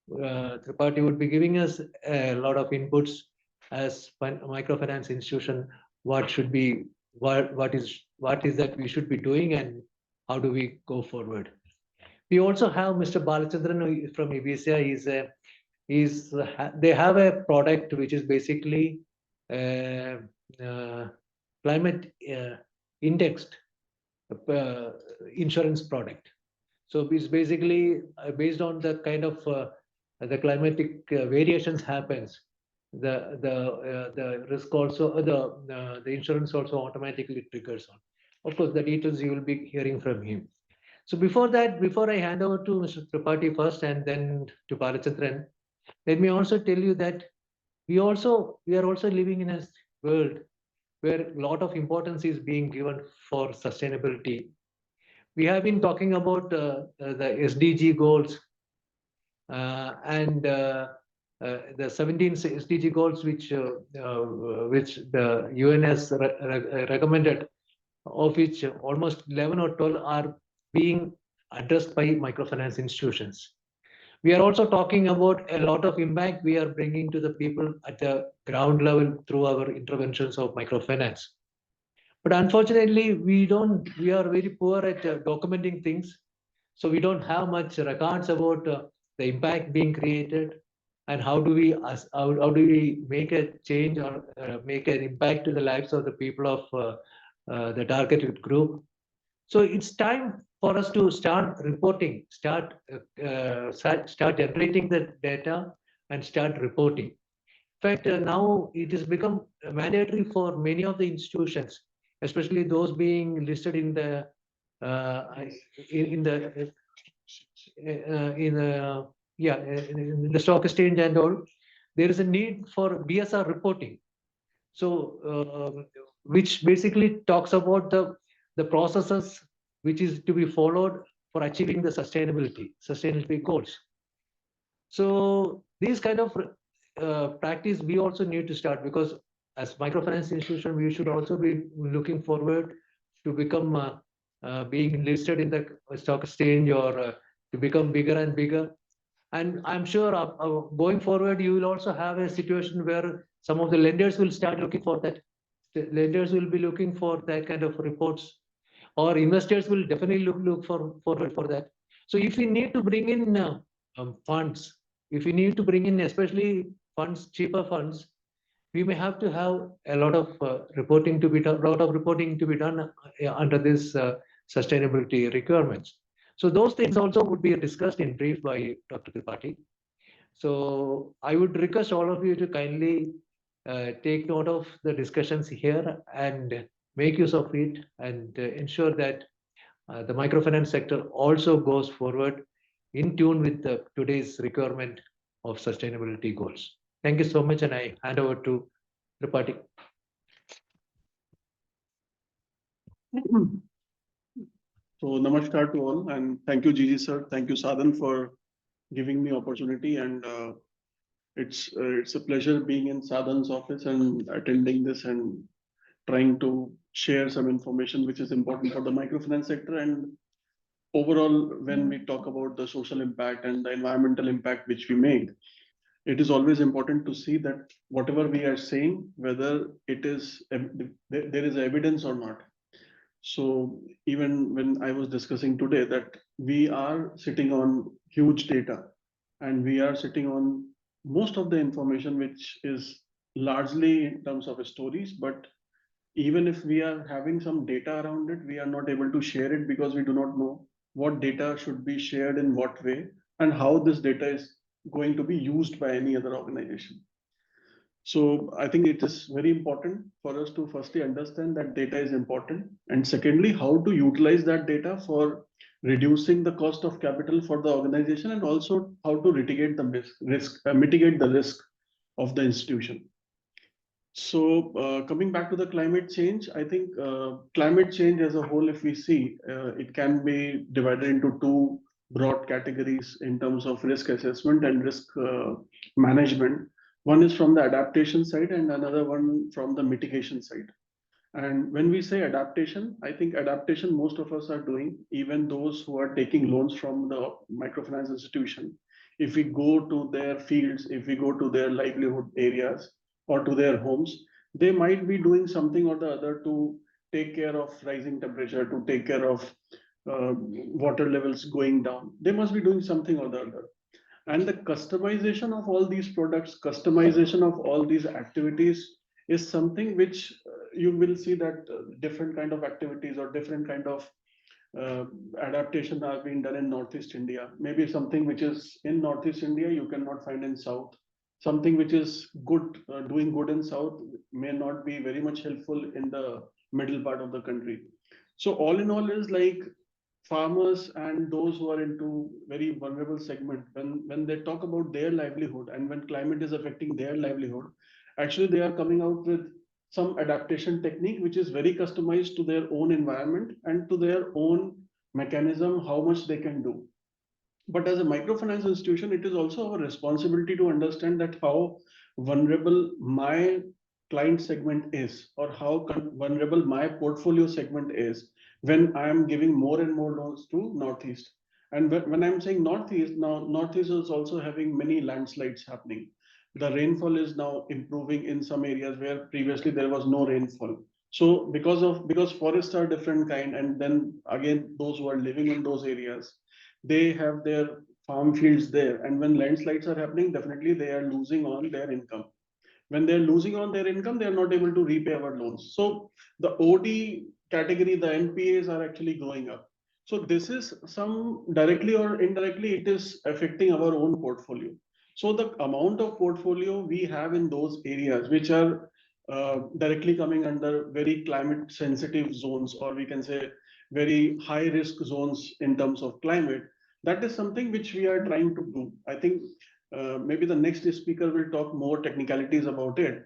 Tripathi would be giving us a lot of inputs as microfinance institution. What should be what is that we should be doing, and how do we go forward? We also have Mr. Balachandran from EBSA. They have a product which is basically climate indexed insurance product. So it's basically based on the kind of the climatic variations happens. The risk also the insurance also automatically triggers on. Of course, the details you will be hearing from him. So before that, before I hand over to Mr. Tripathi first and then to Balachandran, let me also tell you that we are also living in a world where a lot of importance is being given for sustainability. We have been talking about the SDG goals and the 17 SDG goals which the UN has recommended, of which almost 11 or 12 are being addressed by microfinance institutions. We are also talking about a lot of impact we are bringing to the people at the ground level through our interventions of microfinance. But unfortunately, we are very poor at documenting things. So we don't have much records about the impact being created and how do we make a change or make an impact to the lives of the people of the targeted group. So it's time for us to start reporting, start generating the data and start reporting. In fact, now it has become mandatory for many of the institutions, especially those being listed in the stock exchange and all. There is a need for BSR reporting. So, which basically talks about the processes which is to be followed for achieving the sustainability goals. So these kind of practice we also need to start, because as microfinance institution we should also be looking forward to become being listed in the stock exchange or to become bigger and bigger. And I'm sure going forward you will also have a situation where some of the lenders will start looking for that. The lenders will be looking for that kind of reports, or investors will definitely look for that. So if we need to bring in funds, if we need to bring in especially funds, cheaper funds, we may have to have a lot of reporting to be done under this sustainability requirements. So those things also would be discussed in brief by Dr. Tripathi. So I would request all of you to kindly take note of the discussions here and make use of it, and ensure that the microfinance sector also goes forward in tune with today's requirement of sustainability goals. Thank you so much, and I hand over to Tripathi. So namaskar to all, and thank you, Gigi sir. Thank you, Sadhan, for giving me opportunity, and it's a pleasure being in Sadhan's office and attending this and trying to share some information which is important for the microfinance sector. And overall, when we talk about the social impact and the environmental impact which we make, it is always important to see that whatever we are saying, whether it is there is evidence or not. So even when I was discussing today that we are sitting on huge data, and we are sitting on most of the information which is largely in terms of stories, but even if we are having some data around it, we are not able to share it because we do not know what data should be shared in what way and how this data is going to be used by any other organization. So I think it is very important for us to firstly understand that data is important, and secondly, how to utilize that data for reducing the cost of capital for the organization, and also how to mitigate the risk of the institution. So coming back to the climate change, I think climate change as a whole, if we see, it can be divided into two broad categories in terms of risk assessment and risk management. One is from the adaptation side and another one from the mitigation side. And when we say adaptation, I think adaptation most of us are doing, even those who are taking loans from the microfinance institution. If we go to their fields, if we go to their livelihood areas or to their homes, they might be doing something or the other to take care of rising temperature, to take care of water levels going down. They must be doing something or the other. And the customization of all these products, customization of all these activities is something which you will see that different kind of activities or different kind of uh, adaptation are being done in Northeast India. Maybe something which is in Northeast India you cannot find in South. Something which is good, doing good in South may not be very much helpful in the middle part of the country. So all in all is like farmers and those who are into very vulnerable segment, when they talk about their livelihood and when climate is affecting their livelihood, actually they are coming out with some adaptation technique which is very customized to their own environment and to their own mechanism, how much they can do. But as a microfinance institution, it is also our responsibility to understand that how vulnerable my client segment is, or how vulnerable my portfolio segment is when I am giving more and more loans to Northeast. And when I'm saying Northeast, now Northeast is also having many landslides happening. The rainfall is now improving in some areas where previously there was no rainfall. So because forests are different kind, and then again those who are living in those areas, they have their farm fields there, and when landslides are happening, definitely they are losing on their income. When they're losing on their income, they are not able to repay our loans. So the OD category, the NPAs are actually going up. So this is some directly or indirectly it is affecting our own portfolio. So the amount of portfolio we have in those areas which are directly coming under very climate sensitive zones, or we can say very high risk zones in terms of climate, that is something which we are trying to do. I think maybe the next speaker will talk more technicalities about it.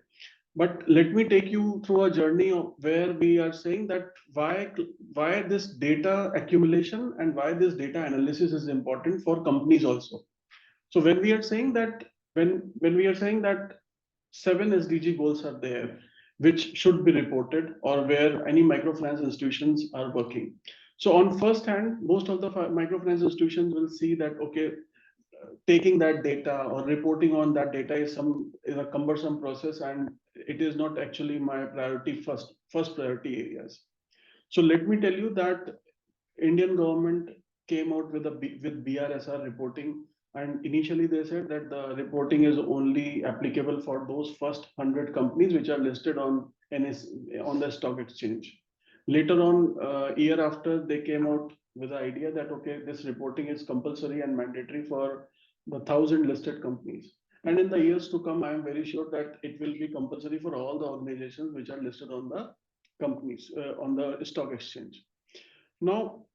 But let me take you through a journey of where we are saying that why this data accumulation and why this data analysis is important for companies also. So when we are saying that when we are saying that seven SDG goals are there, which should be reported or where any microfinance institutions are working. So on first hand, most of the microfinance institutions will see that okay, taking that data or reporting on that data is a cumbersome process, and it is not actually my priority first priority areas. So let me tell you that Indian government came out with with BRSR reporting, and initially they said that the reporting is only applicable for those first 100 companies which are listed on on the stock exchange. Later on, year after, they came out with the idea that okay, this reporting is compulsory and mandatory for the 1,000 listed companies. And in the years to come, I am very sure that it will be compulsory for all the organizations which are listed on the companies on the stock exchange. Now,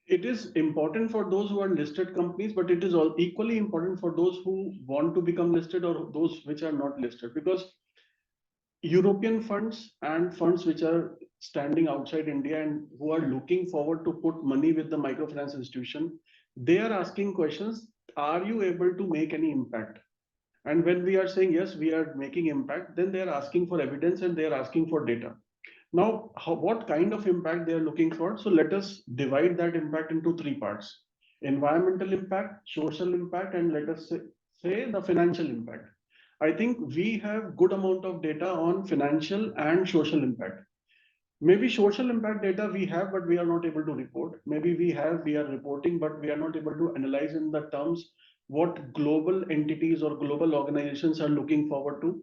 it is important for those who are listed companies, but it is all equally important for those who want to become listed or those which are not listed, because European funds and funds which are standing outside India and who are looking forward to put money with the microfinance institution, they are asking questions. Are you able to make any impact? And when we are saying yes, we are making impact, then they are asking for evidence and they are asking for data. Now, what kind of impact they are looking for? So let us divide that impact into three parts: environmental impact, social impact, and let us say the financial impact. I think we have good amount of data on financial and social impact. Maybe social impact data we have, but we are not able to report. Maybe we are reporting, but we are not able to analyze in the terms what global entities or global organizations are looking forward to.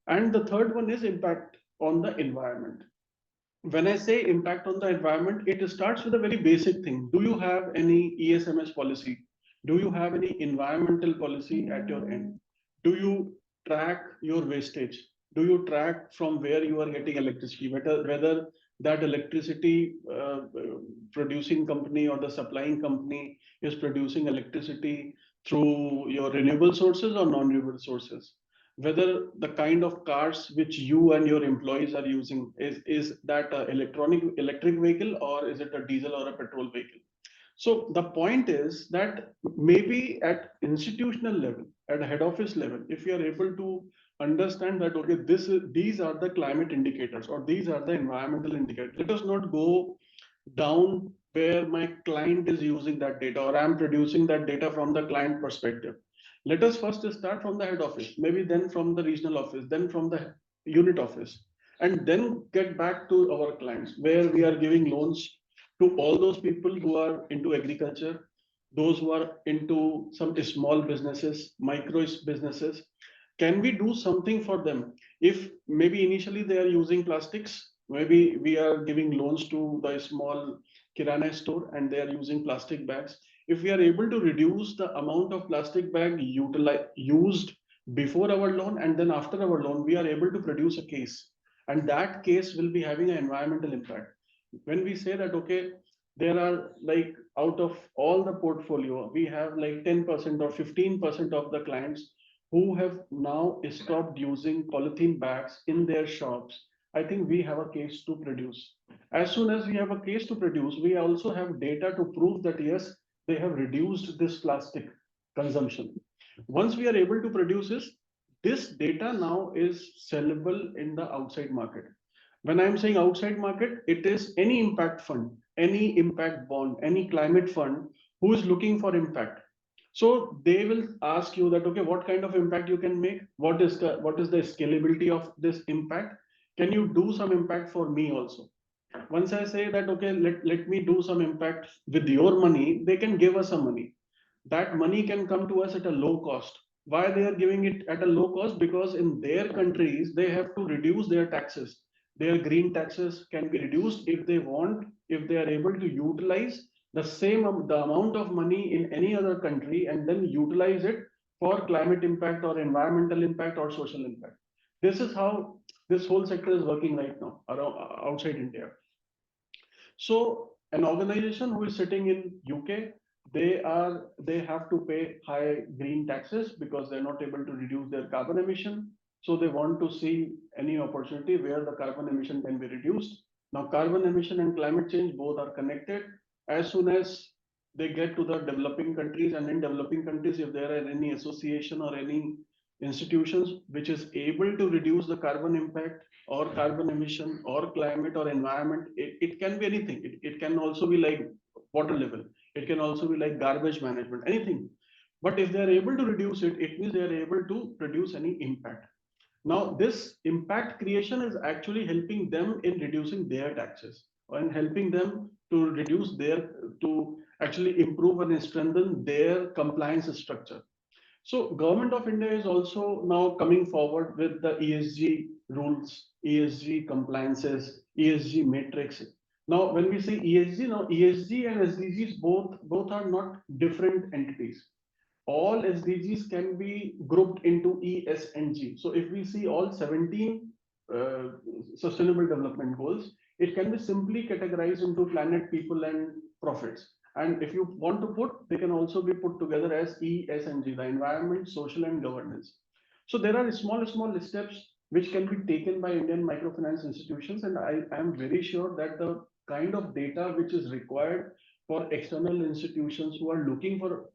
And the third one is impact on the environment. When I say impact on the environment, it starts with a very basic thing. Do you have any ESMS policy? Do you have any environmental policy at your end? Do you track your wastage? Do you track from where you are getting electricity? Whether that electricity producing company or the supplying company is producing electricity through your renewable sources or non-renewable sources? Whether the kind of cars which you and your employees are using is that a electric vehicle, or is it a diesel or a petrol vehicle? So the point is that maybe at institutional level, at head office level, if we are able to understand that, okay, these are the climate indicators or these are the environmental indicators. Let us not go down where my client is using that data or I'm producing that data from the client perspective. Let us first start from the head office, maybe then from the regional office, then from the unit office, and then get back to our clients where we are giving loans to all those people who are into agriculture, those who are into some small businesses, micro businesses. Can we do something for them? If maybe initially they are using plastics, maybe we are giving loans to the small kirana store and they are using plastic bags. If we are able to reduce the amount of plastic bag used before our loan and then after our loan, we are able to produce a case, and that case will be having an environmental impact. When we say that, okay, there are like out of all the portfolio, we have like 10% or 15% of the clients who have now stopped using polythene bags in their shops. I think we have a case to produce. As soon as we have a case to produce, we also have data to prove that yes, they have reduced this plastic consumption. Once we are able to produce this data now is sellable in the outside market. When I'm saying outside market, it is any impact fund, any impact bond, any climate fund who is looking for impact. So they will ask you that, okay, what kind of impact you can make? What is the scalability of this impact? Can you do some impact for me also? Once I say that, okay, let me do some impact with your money, they can give us some money. That money can come to us at a low cost. Why they are giving it at a low cost? Because in their countries, they have to reduce their taxes. Their green taxes can be reduced if they want, if they are able to utilize the amount of money in any other country and then utilize it for climate impact or environmental impact or social impact. This is how this whole sector is working right now around outside India. So an organization who is sitting in UK, they have to pay high green taxes because they're not able to reduce their carbon emission. So they want to see any opportunity where the carbon emission can be reduced. Now, carbon emission and climate change both are connected. As soon as they get to the developing countries, and in developing countries, if there are any association or any institutions which is able to reduce the carbon impact or carbon emission or climate or environment, it can be anything. It can also be like water level, it can also be like garbage management, anything. But if they are able to reduce it, it means they are able to produce any impact. Now this impact creation is actually helping them in reducing their taxes and helping them to reduce their, to actually improve and strengthen their compliance structure. So government of India is also now coming forward with the ESG rules, ESG compliances, ESG matrix. Now, when we say ESG, now ESG and SDGs both are not different entities. All SDGs can be grouped into E, S, and G. So if we see all 17 uh, sustainable development goals, it can be simply categorized into planet, people, and profits. And if you want to put, they can also be put together as E, S, and G, the environment, social, and governance. So there are small steps which can be taken by Indian microfinance institutions, and I am very sure that the kind of data which is required for external institutions who are looking for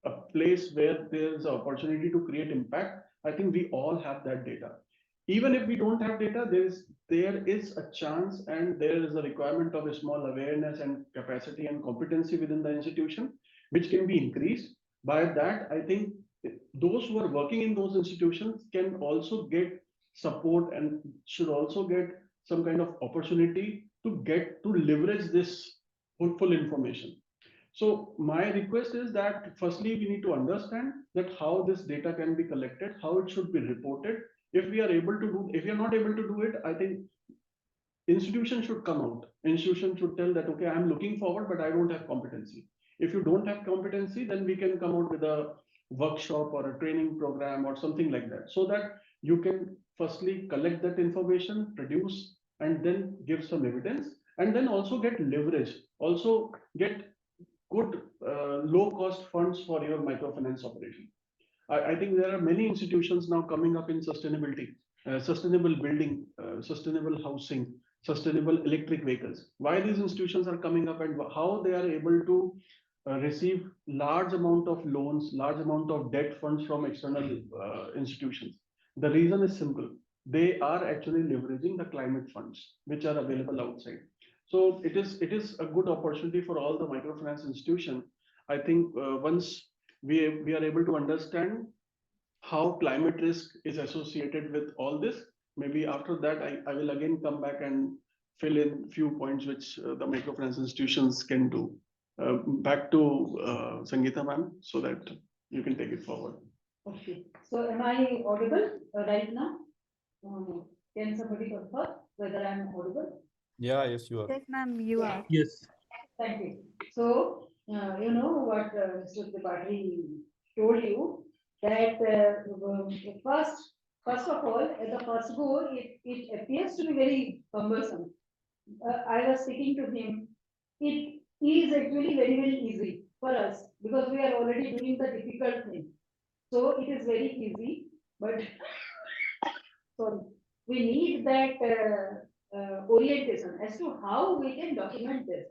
a place where there's an opportunity to create impact, I think we all have that data. Even if we don't have data, there is a chance and there is a requirement of a small awareness and capacity and competency within the institution, which can be increased. By that, I think those who are working in those institutions can also get support and should also get some kind of opportunity to get to leverage this full information. So my request is that firstly, we need to understand that how this data can be collected, how it should be reported. If we are able to do, if we are not able to do it, I think institution should come out. Institution should tell that, okay, I'm looking forward, but I don't have competency. If you don't have competency, then we can come out with a workshop or a training program or something like that, so that you can firstly collect that information, produce, and then give some evidence, and then also get leverage, also get good low cost funds for your microfinance operation. I think there are many institutions now coming up in sustainability, sustainable building, sustainable housing, sustainable electric vehicles. Why these institutions are coming up and how they are able to receive large amount of loans, large amount of debt funds from external institutions. The reason is simple. They are actually leveraging the climate funds which are available outside. So it is a good opportunity for all the microfinance institution. I think once we are able to understand how climate risk is associated with all this, maybe after that I will again come back and fill in few points which the microfinance institutions can do. Back to Sangeeta ma'am, so that you can take it forward. Okay, so am I audible right now? Can somebody confirm whether I'm audible? Yes, you are. Yes, ma'am, you are. Yes. Thank you. So, you know what Mr. Tripathi told you, that first of all, at the first go, it appears to be very cumbersome. I was speaking to him. It is actually very, very easy for us because we are already doing the difficult thing. So it is very easy, but sorry, we need that orientation as to how we can document this.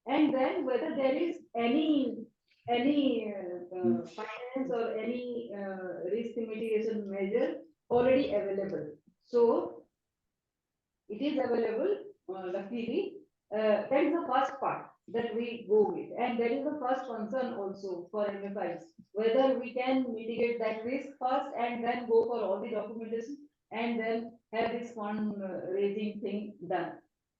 And then whether there is any finance or any risk mitigation measure already available. So it is available, luckily. That is the first part that we go with, and that is the first concern also for MFIs, whether we can mitigate that risk first and then go for all the documentation and then have this fund raising thing done.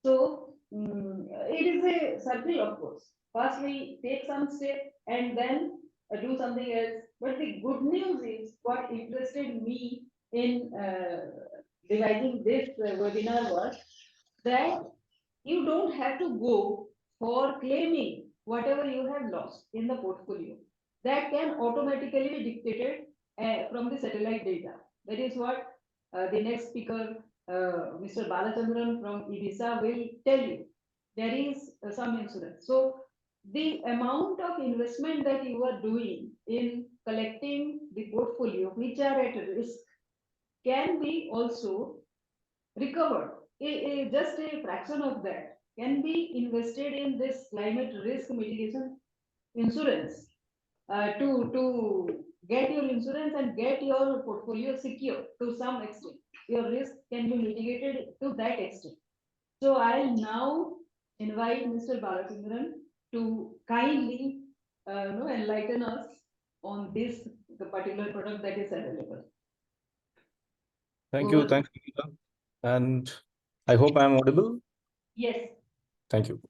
So it is a circle, of course. First we take some step and then do something else. But the good news is what interested me in devising this webinar was that you don't have to go for claiming whatever you have lost in the portfolio. That can automatically be dictated from the satellite data. That is what the next speaker, Mr. Balachandran from IDISA will tell you. There is some insurance. So the amount of investment that you are doing in collecting the portfolio, which are at risk, can be also recovered. Just a fraction of that can be invested in this climate risk mitigation insurance to get your insurance and get your portfolio secure to some extent. Your risk can be mitigated to that extent. So I'll now invite Mr. Balachandran to kindly enlighten us on this the particular product that is available. Thank you. Thank you, Geeta. And I hope I am audible. Yes. Thank you.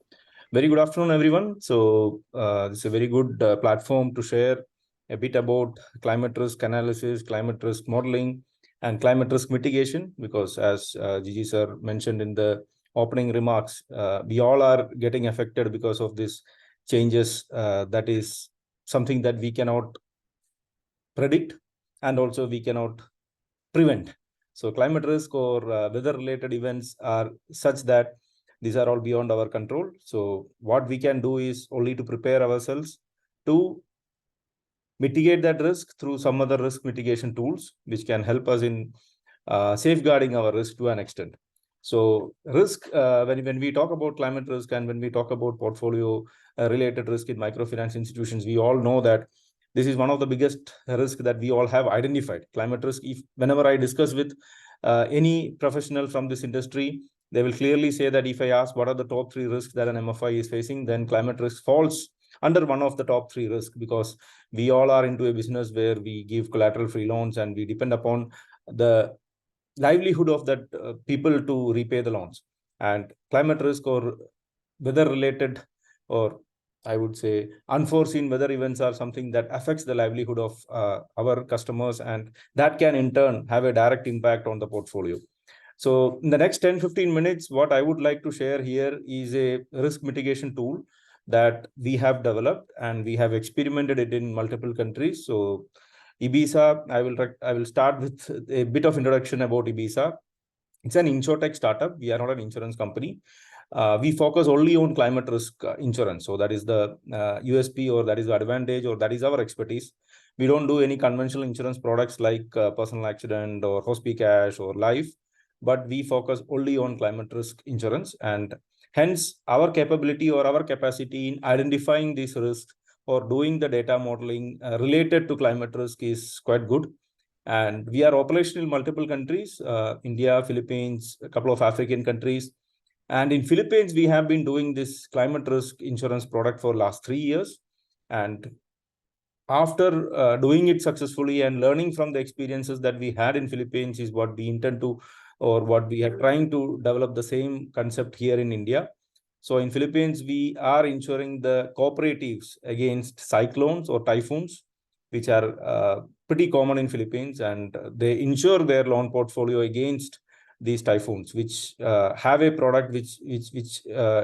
Very good afternoon, everyone. So this is a very good platform to share a bit about climate risk analysis, climate risk modeling, and climate risk mitigation, because as Gigi sir mentioned in the opening remarks, we all are getting affected because of these changes. That is something that we cannot predict, and also we cannot prevent. So climate risk or weather related events are such that these are all beyond our control. So what we can do is only to prepare ourselves to mitigate that risk through some other risk mitigation tools, which can help us in safeguarding our risk to an extent. So risk, when we talk about climate risk and when we talk about portfolio related risk in microfinance institutions, we all know that this is one of the biggest risks that we all have identified. Climate risk, whenever I discuss with any professional from this industry, they will clearly say that if I ask what are the top 3 risks that an MFI is facing, then climate risk falls under one of the top 3 risks, because we all are into a business where we give collateral free loans and we depend upon the livelihood of that people to repay the loans. And climate risk or weather related, or I would say unforeseen weather events, are something that affects the livelihood of our customers, and that can in turn have a direct impact on the portfolio. So in the next 10-15 minutes, what I would like to share here is a risk mitigation tool that we have developed, and we have experimented it in multiple countries. So IBISA, I will start with a bit of introduction about IBISA. It's an insurtech startup. We are not an insurance company. We focus only on climate risk insurance. So that is the USP, or that is the advantage, or that is our expertise. We don't do any conventional insurance products like personal accident or hospicash or life, but we focus only on climate risk insurance. And hence our capability or our capacity in identifying these risks or doing the data modeling related to climate risk is quite good. And we are operational in multiple countries, India, Philippines, a couple of African countries. And in Philippines, we have been doing this climate risk insurance product for last 3 years. And after doing it successfully and learning from the experiences that we had in Philippines is what we intend to, or what we are trying to develop the same concept here in India. So in Philippines, we are insuring the cooperatives against cyclones or typhoons, which are pretty common in Philippines, and they insure their loan portfolio against these typhoons, which have a product which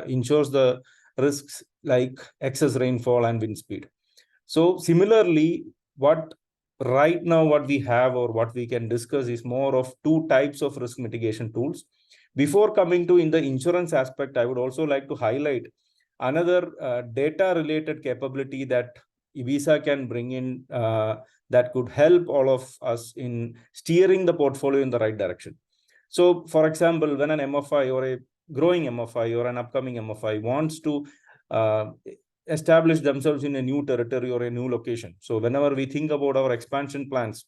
insures the risks like excess rainfall and wind speed. So similarly, what we have or what we can discuss is more of two types of risk mitigation tools. Before coming to in the insurance aspect, I would also like to highlight another data related capability that IBISA can bring in that could help all of us in steering the portfolio in the right direction. So for example, when an MFI or a growing MFI or an upcoming MFI wants to establish themselves in a new territory or a new location. So whenever we think about our expansion plans,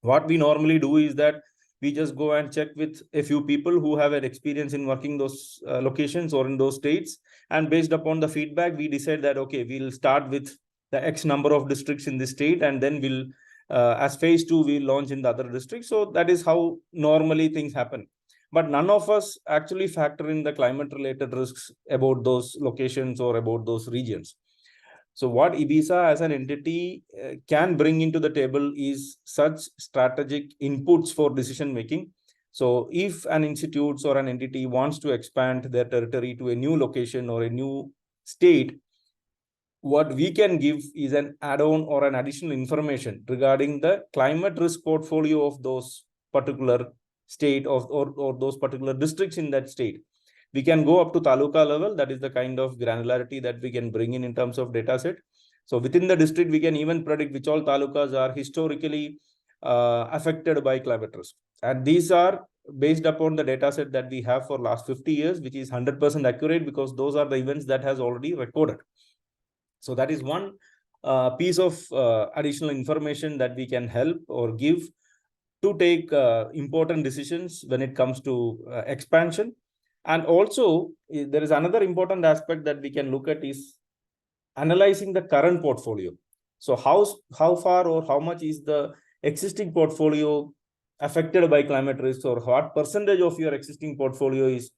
what we normally do is that we just go and check with a few people who have an experience in working those locations or in those states. And based upon the feedback, we decide that, okay, we'll start with the X number of districts in this state, and then we'll, as phase 2, we'll launch in the other districts. So that is how normally things happen. But none of us actually factor in the climate related risks about those locations or about those regions. So what IBISA as an entity can bring into the table is such strategic inputs for decision making. So if an institute or an entity wants to expand their territory to a new location or a new state, what we can give is an add-on or an additional information regarding the climate risk portfolio of those particular state or those particular districts in that state. We can go up to taluka level. That is the kind of granularity that we can bring in terms of data set. So within the district, we can even predict which all talukas are historically affected by climate risk. And these are based upon the data set that we have for last 50 years, which is 100% accurate because those are the events that has already recorded. So that is one piece of additional information that we can help or give to take important decisions when it comes to expansion. And also, there is another important aspect that we can look at is analyzing the current portfolio. So how far or how much is the existing portfolio affected by climate risks, or what percentage of your existing portfolio is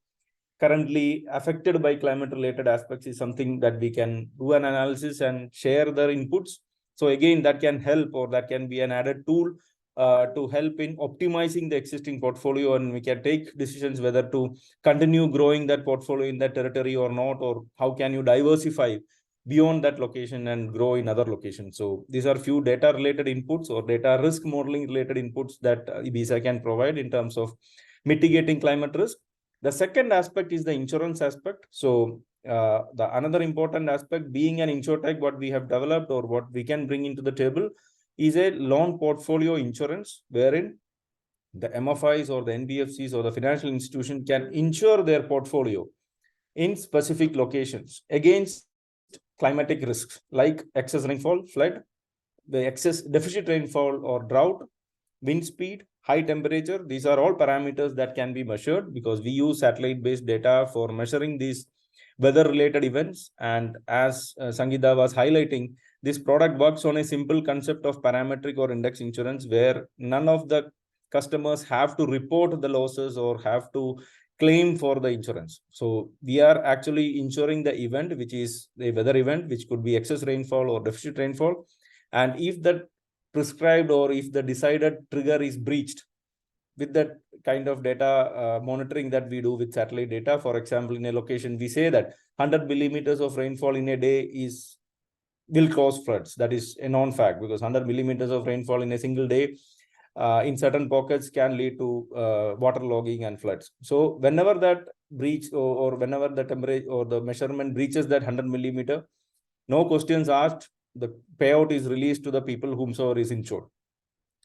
currently affected by climate related aspects is something that we can do an analysis and share their inputs. So again, that can help, or that can be an added tool to help in optimizing the existing portfolio, and we can take decisions whether to continue growing that portfolio in that territory or not, or how can you diversify beyond that location and grow in other locations. So these are few data related inputs or data risk modeling related inputs that IBISA can provide in terms of mitigating climate risk. The second aspect is the insurance aspect. So the another important aspect being an insurtech, what we have developed or what we can bring into the table is a loan portfolio insurance, wherein the MFIs or the NBFCs or the financial institution can insure their portfolio in specific locations against climatic risks like excess rainfall, flood, the excess deficit rainfall or drought, wind speed, high temperature. These are all parameters that can be measured because we use satellite-based data for measuring these weather-related events. And as Sangeeta was highlighting, this product works on a simple concept of parametric or index insurance, where none of the customers have to report the losses or have to claim for the insurance. So we are actually insuring the event, which is the weather event, which could be excess rainfall or deficit rainfall. And if that prescribed or if the decided trigger is breached, with that kind of data monitoring that we do with satellite data, for example, in a location, we say that 100 millimeters of rainfall in a day will cause floods. That is a known fact, because 100 millimeters of rainfall in a single day in certain pockets can lead to waterlogging and floods. So whenever that breach or whenever the temperature or the measurement breaches that 100 millimeter, no questions asked, the payout is released to the people whomsoever is insured.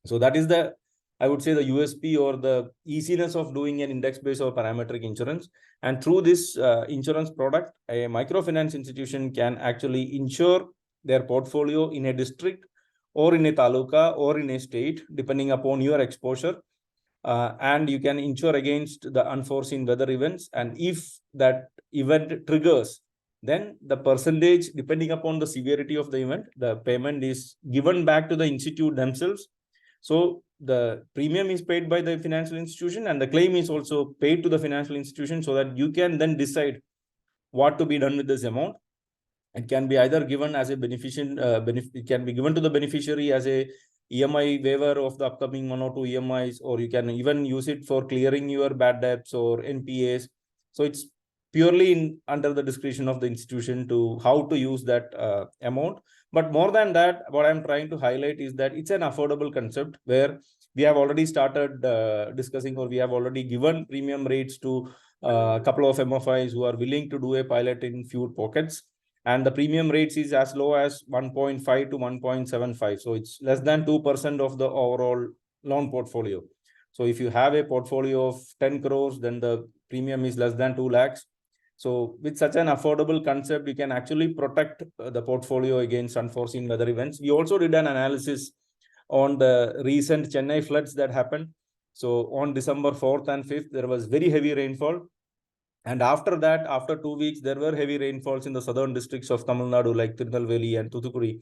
So that is the, I would say, the USP or the easiness of doing an index-based or parametric insurance. And through this insurance product, a microfinance institution can actually insure their portfolio in a district or in a taluka or in a state, depending upon your exposure. And you can insure against the unforeseen weather events. And if that event triggers, then the percentage, depending upon the severity of the event, the payment is given back to the institute themselves. So the premium is paid by the financial institution and the claim is also paid to the financial institution, so that you can then decide what to be done with this amount. It can be either given as a it can be given to the beneficiary as a EMI waiver of the upcoming 1 or 2 EMIs, or you can even use it for clearing your bad debts or NPAs. So it's purely under the discretion of the institution to how to use that amount. But more than that, what I'm trying to highlight is that it's an affordable concept where we have already started discussing, or we have already given premium rates to a couple of MFIs who are willing to do a pilot in few pockets. And the premium rates is as low as 1.5 to 1.75. So it's less than 2% of the overall loan portfolio. So if you have a portfolio of 10 crores, then the premium is less than 2 lakhs. So with such an affordable concept, you can actually protect the portfolio against unforeseen weather events. We also did an analysis on the recent Chennai floods that happened. So on December 4th and 5th, there was very heavy rainfall. And after that, after 2 weeks, there were heavy rainfalls in the southern districts of Tamil Nadu, like Tirunelveli and Thoothukudi,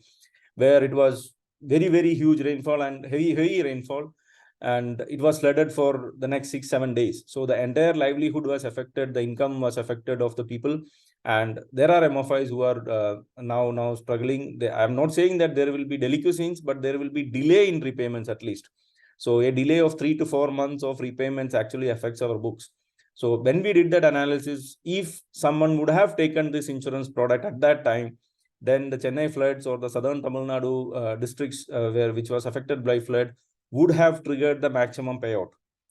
where it was very, very huge rainfall and heavy rainfall. And it was flooded for the next 6-7 days. So the entire livelihood was affected, the income was affected of the people. And there are MFIs who are now struggling. I'm not saying that there will be delinquencies, but there will be delay in repayments at least. So a delay of 3 to 4 months of repayments actually affects our books. So when we did that analysis, if someone would have taken this insurance product at that time, then the Chennai floods or the southern Tamil Nadu districts which was affected by flood would have triggered the maximum payout.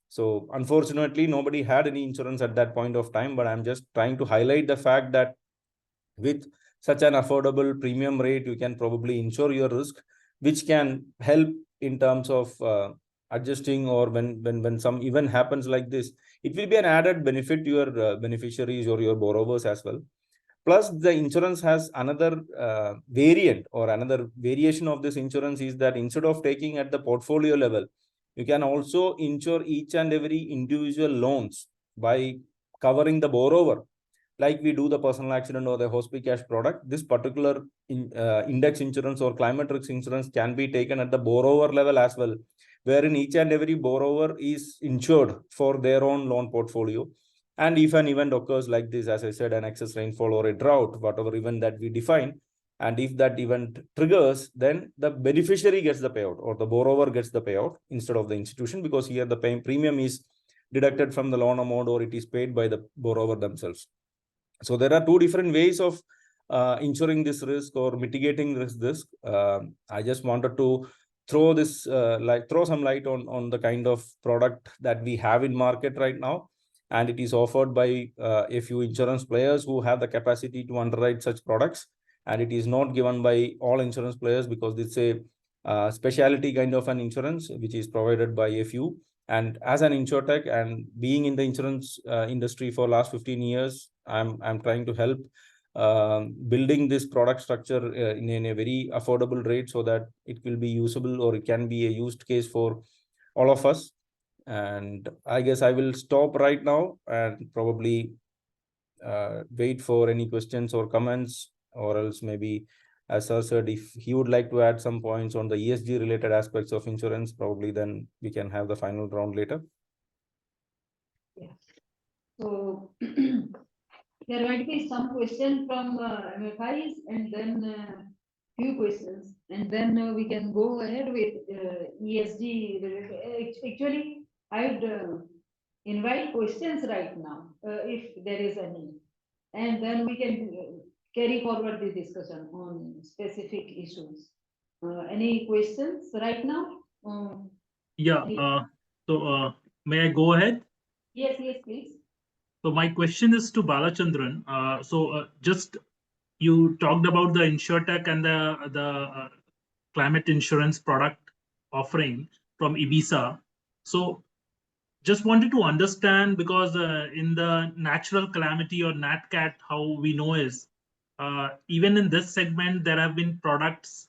So unfortunately, nobody had any insurance at that point of time, but I'm just trying to highlight the fact that with such an affordable premium rate, you can probably insure your risk, which can help in terms of adjusting, or when some event happens like this, it will be an added benefit to your beneficiaries or your borrowers as well. Plus, the insurance has another variant or another variation of this insurance is that instead of taking at the portfolio level, you can also insure each and every individual loans by covering the borrower. Like we do the personal accident or the hospicash product, this particular index insurance or climate risk insurance can be taken at the borrower level as well, wherein each and every borrower is insured for their own loan portfolio. And if an event occurs like this, as I said, an excess rainfall or a drought, whatever event that we define, and if that event triggers, then the beneficiary gets the payout or the borrower gets the payout instead of the institution, because here the premium is deducted from the loan amount or it is paid by the borrower themselves. So there are two different ways of insuring this risk or mitigating this risk. I just wanted to throw this throw some light on the kind of product that we have in market right now, and it is offered by a few insurance players who have the capacity to underwrite such products, and it is not given by all insurance players because it's a specialty kind of an insurance which is provided by a few. And as an insurtech and being in the insurance industry for last 15 years, I'm trying to help building this product structure in a very affordable rate so that it will be usable or it can be a used case for all of us. And I guess I will stop right now and probably wait for any questions or comments, or else maybe, as Sir said, if he would like to add some points on the ESG related aspects of insurance, probably then we can have the final round later. Yeah. So there might be some questions from MFIs and then few questions, and then we can go ahead with ESG related. Actually, I would invite questions right now if there is any, and then we can carry forward the discussion on specific issues. Any questions right now? So may I go ahead? Yes, please. So my question is to Balachandran. Just you talked about the InsurTech and the climate insurance product offering from Ibiza. So just wanted to understand, because in the natural calamity or NatCat, how we know is even in this segment there have been products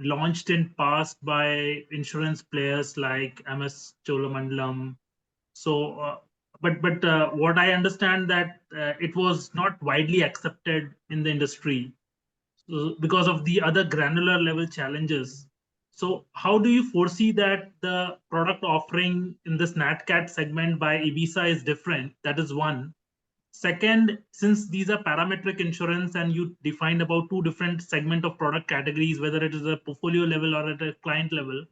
launched in past by insurance players like MS Cholamandalam. So, but what I understand that it was not widely accepted in the industry because of the other granular level challenges. So how do you foresee that the product offering in this NatCat segment by Ibiza is different? That is one. Second, since these are parametric insurance and you defined about two different segment of product categories, whether it is a portfolio level or at a client level.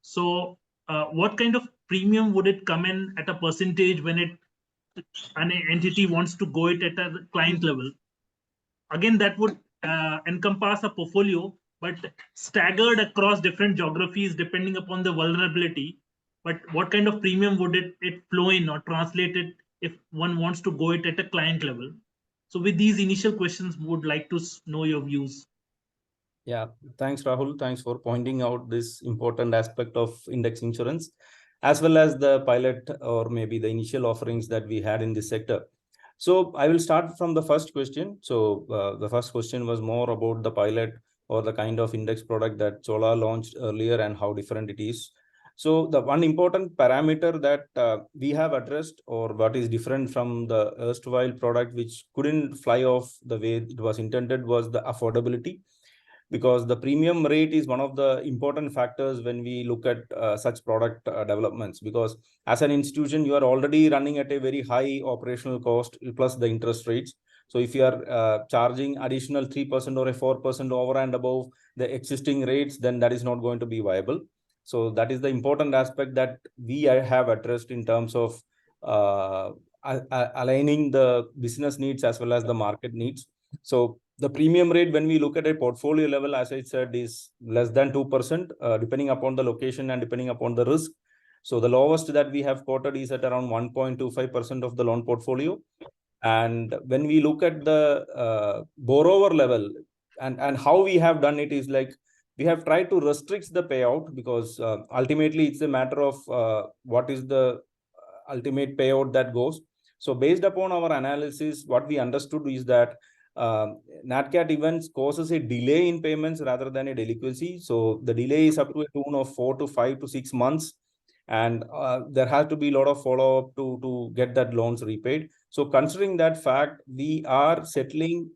So what kind of premium would it come in at a percentage when an entity wants to go it at a client level? Again, that would encompass a portfolio, but staggered across different geographies depending upon the vulnerability. But what kind of premium would it flow in or translate it if one wants to go it at a client level? So with these initial questions, would like to know your views. Yeah, thanks, Rahul. Thanks for pointing out this important aspect of index insurance, as well as the pilot or maybe the initial offerings that we had in this sector. So I will start from the first question. So the first question was more about the pilot or the kind of index product that Chola launched earlier and how different it is. So the one important parameter that we have addressed, or what is different from the erstwhile product which couldn't fly off the way it was intended, was the affordability, because the premium rate is one of the important factors when we look at such product developments, because as an institution you are already running at a very high operational cost plus the interest rates. So if you are charging additional 3% or a 4% over and above the existing rates, then that is not going to be viable. So that is the important aspect that we have addressed in terms of aligning the business needs as well as the market needs. So the premium rate, when we look at a portfolio level, as I said, is less than 2%, depending upon the location and depending upon the risk. So the lowest that we have quoted is at around 1.25% of the loan portfolio. And when we look at the borrower level and how we have done it is like, we have tried to restrict the payout, because ultimately it's a matter of what is the ultimate payout that goes. So based upon our analysis, what we understood is that NatCat events causes a delay in payments rather than a delinquency. So the delay is up to a tune of 4 to 5 to 6 months. And there has to be a lot of follow-up to get that loans repaid. So considering that fact, we are settling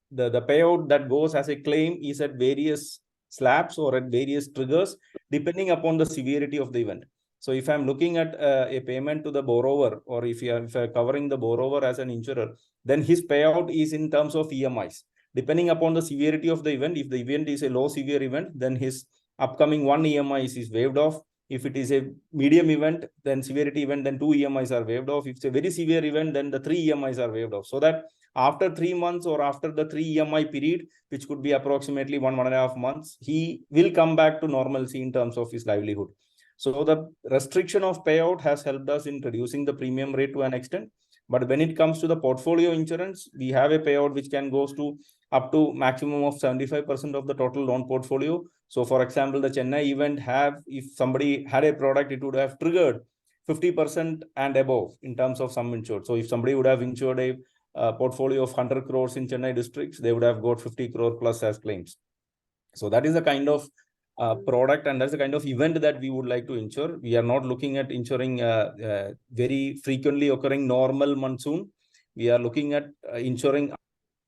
the payout that goes as a claim is at various slabs or at various triggers, depending upon the severity of the event. So if I'm looking at a payment to the borrower, or if you're covering the borrower as an insurer, then his payout is in terms of EMIs. Depending upon the severity of the event, if the event is a low severe event, then his upcoming one EMI is waived off. If it is a medium event, then severity event, then 2 EMIs are waived off. If it's a very severe event, then the 3 EMIs are waived off. So that after 3 months or after the 3 EMI period, which could be approximately 1.5 months, he will come back to normalcy in terms of his livelihood. So the restriction of payout has helped us in reducing the premium rate to an extent. But when it comes to the portfolio insurance, we have a payout which can go to up to maximum of 75% of the total loan portfolio. So for example, the Chennai event if somebody had a product, it would have triggered 50% and above in terms of sum insured. So if somebody would have insured a portfolio of 100 crores in Chennai districts, they would have got 50 crore plus as claims. So that is the kind of product, and that's the kind of event that we would like to insure. We are not looking at insuring very frequently occurring normal monsoon. We are looking at insuring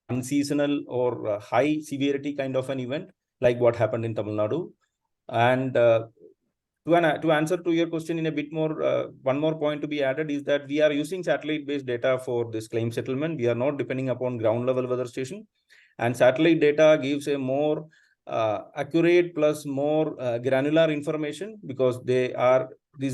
unseasonal or high severity kind of an event, like what happened in Tamil Nadu. And to answer to your question in a bit more, one more point to be added is that we are using satellite-based data for this claim settlement. We are not depending upon ground level weather station, and satellite data gives a more accurate plus more granular information, because these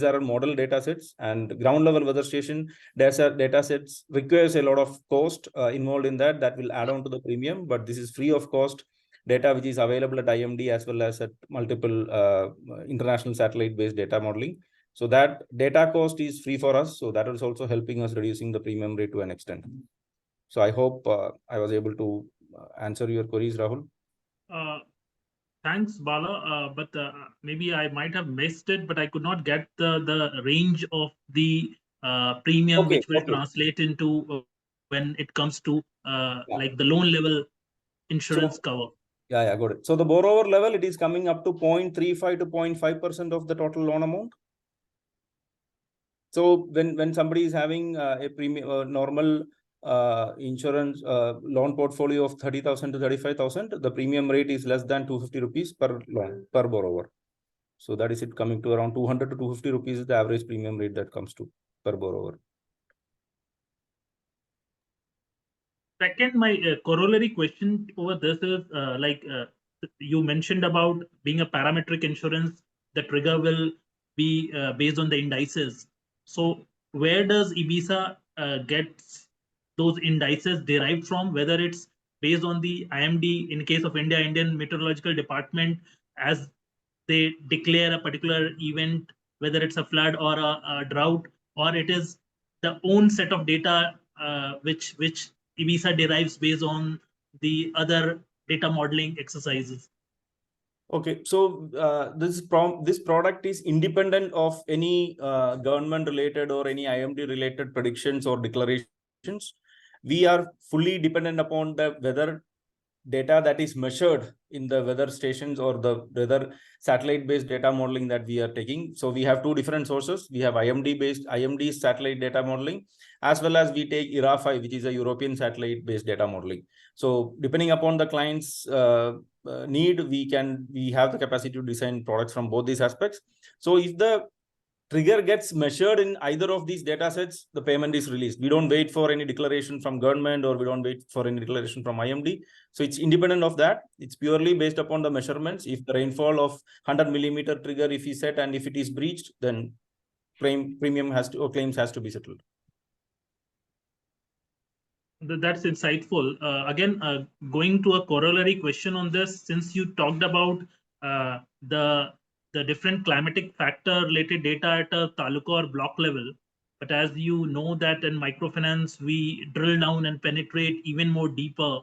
are model data sets, and ground level weather station data sets requires a lot of cost involved in that will add on to the premium. But this is free of cost data which is available at IMD as well as at multiple international satellite based data modeling. So that data cost is free for us. So that is also helping us reducing the premium rate to an extent. So I hope I was able to answer your queries, Rahul. Thanks, Bala. But maybe I might have missed it, but I could not get the range of the premium which will translate into when it comes to like the loan level insurance cover. Yeah, got it. So the borrower level, it is coming up to 0.35 to 0.5% of the total loan amount. So when somebody is having a premium normal insurance loan portfolio of 30,000 to 35,000, the premium rate is less than 250 rupees per loan per borrower. So that is it coming to around 200 to 250 rupees is the average premium rate that comes to per borrower. Second, my corollary question over this is you mentioned about being a parametric insurance, the trigger will be based on the indices. So where does IBISA gets those indices derived from, whether it's based on the IMD in case of India, Indian Meteorological Department, as they declare a particular event, whether it's a flood or a drought, or it is the own set of data which IBISA derives based on the other data modeling exercises. Okay, so this product is independent of any government related or any IMD related predictions or declarations. We are fully dependent upon the weather data that is measured in the weather stations or the weather satellite based data modeling that we are taking. So we have two different sources. We have IMD satellite data modeling, as well as we take ERA5, which is a European satellite based data modeling. So depending upon the client's need, we have the capacity to design products from both these aspects. So if the trigger gets measured in either of these data sets, the payment is released. We don't wait for any declaration from government, or we don't wait for any declaration from IMD. So it's independent of that. It's purely based upon the measurements. If the rainfall of 100 millimeter trigger, if we set, and if it is breached, then premium has to, or claims has to be settled. That's insightful. Again, going to a corollary question on this, since you talked about the different climatic factor related data at a taluka or block level, but as you know that in microfinance we drill down and penetrate even more deeper.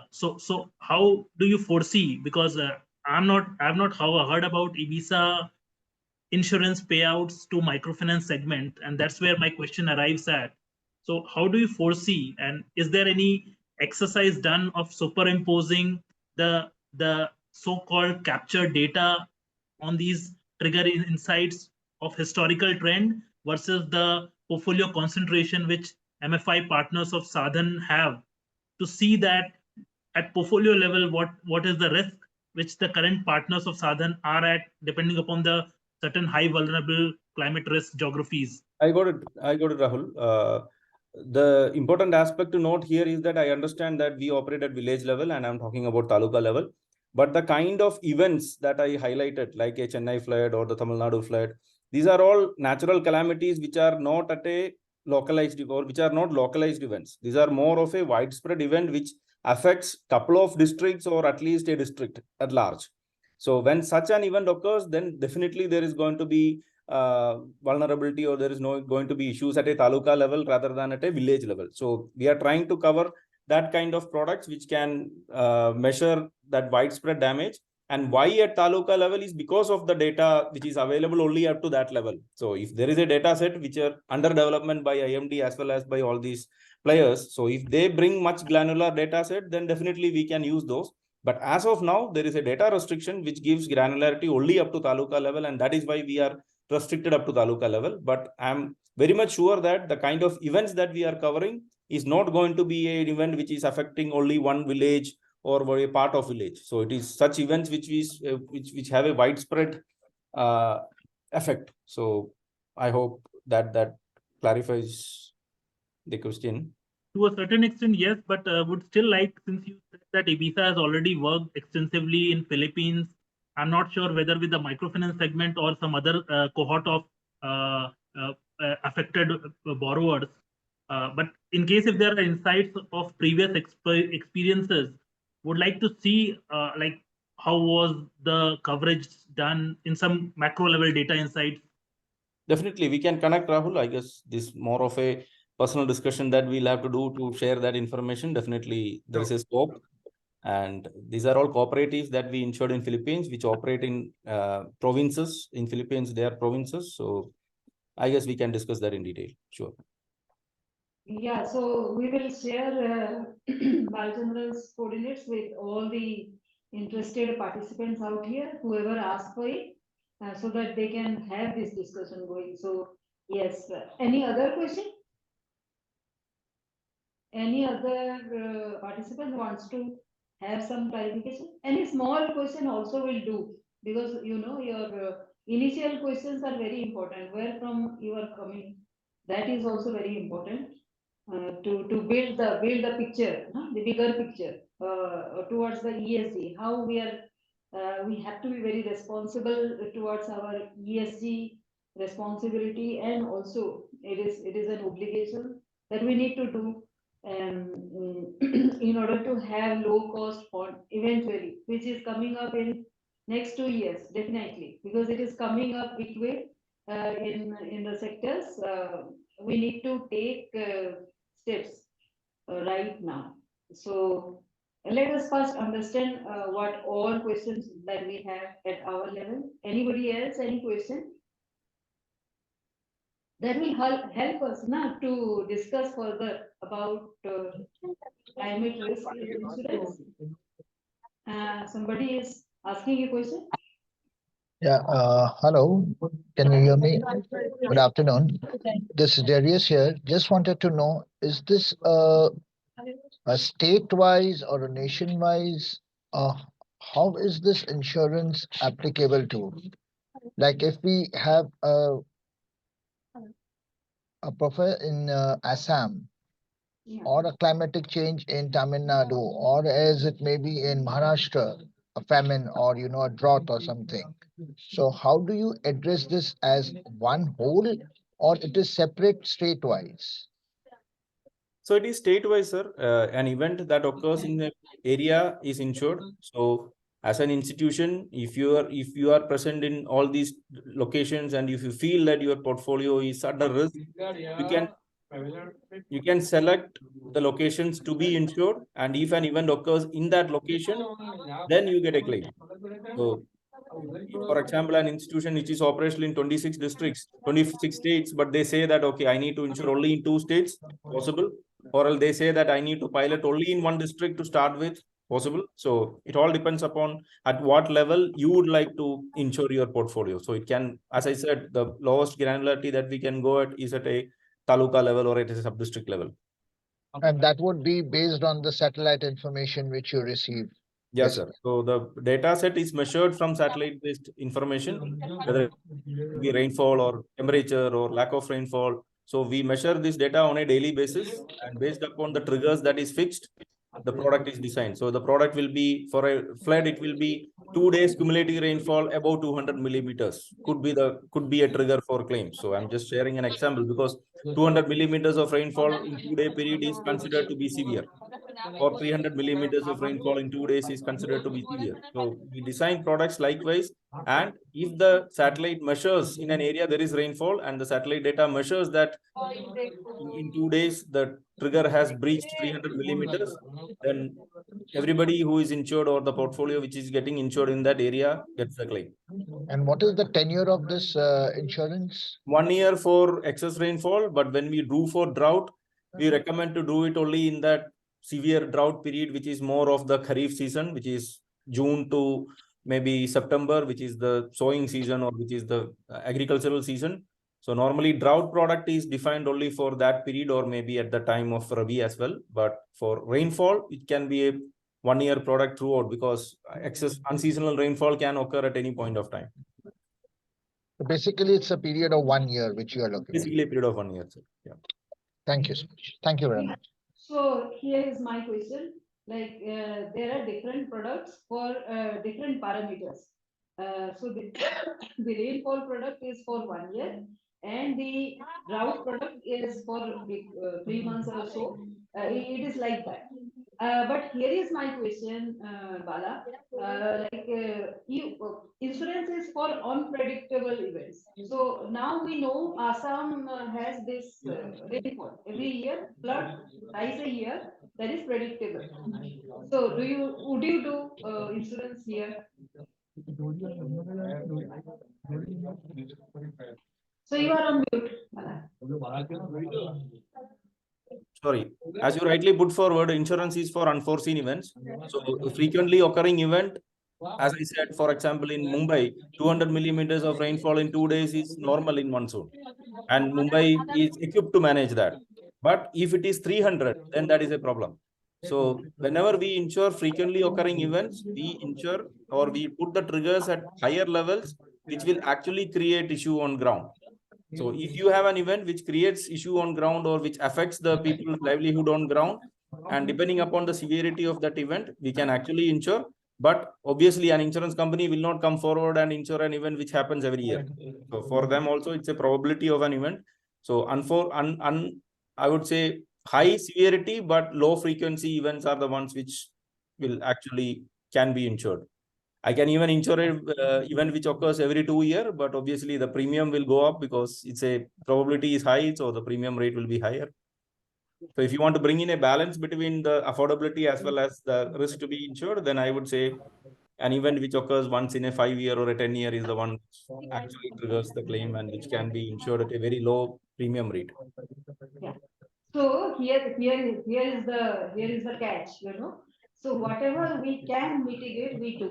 So how do you foresee? Because I've not heard about IBISA insurance payouts to microfinance segment, and that's where my question arrives at. So how do you foresee, and is there any exercise done of superimposing the so-called captured data on these trigger insights of historical trend versus the portfolio concentration which MFI partners of Sadhan have, to see that at portfolio level what is the risk which the current partners of Sadhan are at, depending upon the certain high vulnerable climate risk geographies? I got it, Rahul. The important aspect to note here is that I understand that we operate at village level, and I'm talking about taluka level. But the kind of events that I highlighted, like a Chennai flood or the Tamil Nadu flood, these are all natural calamities which are not at a localized, or which are not localized events. These are more of a widespread event which affects couple of districts, or at least a district at large. So when such an event occurs, then definitely there is going to be vulnerability, or there is going to be issues at a taluka level rather than at a village level. So we are trying to cover that kind of products which can measure that widespread damage. And why at taluka level is because of the data which is available only up to that level. So if there is a data set which are under development by IMD as well as by all these players, so if they bring much granular data set, then definitely we can use those. But as of now, there is a data restriction which gives granularity only up to taluka level, and that is why we are restricted up to taluka level. But I'm very much sure that the kind of events that we are covering is not going to be an event which is affecting only one village or a part of village. So it is such events which have a widespread effect. So I hope that clarifies the question. To a certain extent, yes, but would still like, since you said that IBISA has already worked extensively in Philippines, I'm not sure whether with the microfinance segment or some other cohort of affected borrowers. But in case if there are insights of previous experiences, would like to see like how was the coverage done in some macro level data insights. Definitely, we can connect, Rahul. I guess this more of a personal discussion that we'll have to do to share that information. Definitely, there is a scope. And these are all cooperatives that we insured in Philippines, which operate in provinces. In Philippines, they are provinces. So I guess we can discuss that in detail. Sure. Yeah, so we will share Balchandra's coordinates with all the interested participants out here, whoever asked for it, so that they can have this discussion going. So, yes, any other question? Any other participant wants to have some clarification? Any small question also will do, because you know your initial questions are very important. Where from you are coming, that is also very important to build the picture, the bigger picture towards the ESG. How we have to be very responsible towards our ESG responsibility, and also it is an obligation that we need to do in order to have low cost fund eventually, which is coming up in next 2 years, definitely, because it is coming up big way in the sectors. We need to take steps right now. So let us first understand what all questions that we have at our level. Anybody else, any question? That will help us now to discuss further about climate risk insurance. Somebody is asking a question. Yeah, hello. Can you hear me? Good afternoon. This is Darius here. Just wanted to know, is this a state-wise or a nation-wise? How is this insurance applicable to? Like if we have a profile in Assam, Yeah. or a climatic change in Tamil Nadu, or as it may be in Maharashtra, a famine or a drought or something. So how do you address this as one whole, or it is separate state-wise? So it is state-wise, sir. An event that occurs in the area is insured. So as an institution, if you are present in all these locations and if you feel that your portfolio is under risk, you can select the locations to be insured, and if an event occurs in that location, then you get a claim. So for example, an institution which is operational in 26 districts, 26 states, but they say that, okay, I need to insure only in 2 states, possible. Or else they say that I need to pilot only in 1 district to start with, possible. So it all depends upon at what level you would like to insure your portfolio. So it can, as I said, the lowest granularity that we can go at is at a taluka level or at a sub-district level. And that would be based on the satellite information which you receive. Yes, sir. So the data set is measured from satellite-based information, whether it be rainfall or temperature or lack of rainfall. So we measure this data on a daily basis, and based upon the triggers that is fixed, the product is designed. So the product will be, for a flood, it will be 2 days cumulative rainfall above 200 millimeters. Could be a trigger for claims. So I'm just sharing an example because 200 millimeters of rainfall in 2-day period is considered to be severe, or 300 millimeters of rainfall in 2 days is considered to be severe. So we design products likewise. And if the satellite measures in an area there is rainfall and the satellite data measures that in 2 days the trigger has breached 300 millimeters, then everybody who is insured or the portfolio which is getting insured in that area gets the claim. And what is the tenure of this insurance? 1 year for excess rainfall, but when we do for drought, we recommend to do it only in that severe drought period, which is more of the Kharif season, which is June to maybe September, which is the sowing season or which is the agricultural season. So normally drought product is defined only for that period or maybe at the time of Rabi as well. But for rainfall, it can be a 1 year product throughout because excess unseasonal rainfall can occur at any point of time. So basically, it's a period of 1 year which you are looking at. Basically a period of 1 year, sir. Yeah. Thank you so much. Thank you very much. So here is my question. Like there are different products for different parameters. So the rainfall product is for 1 year, and the drought product is for 3 months or so. It is like that. But here is my question, Bala. Insurance is for unpredictable events. So now we know Assam has this rainfall every year, flood twice a year. That is predictable. So would you do insurance here? So you are on mute, Bala. Sorry, as you rightly put forward, insurance is for unforeseen events. So a frequently occurring event as I said, for example, in Mumbai, 200 millimeters of rainfall in 2 days is normal in monsoon. And Mumbai is equipped to manage that. But if it is 300, then that is a problem. So whenever we insure frequently occurring events, we insure or we put the triggers at higher levels, which will actually create issue on ground. So if you have an event which creates issue on ground or which affects the people's livelihood on ground, and depending upon the severity of that event, we can actually insure. But obviously, an insurance company will not come forward and insure an event which happens every year. So for them also, it's a probability of an event. So I would say high severity but low frequency events are the ones which will actually can be insured. I can even insure an event which occurs every 2 years, but obviously the premium will go up because it's a probability is high, so the premium rate will be higher. So if you want to bring in a balance between the affordability as well as the risk to be insured, then I would say an event which occurs once in a 5-year or a 10-year is the one which actually triggers the claim and which can be insured at a very low premium rate. So here is the catch, you know. So whatever we can mitigate, we do.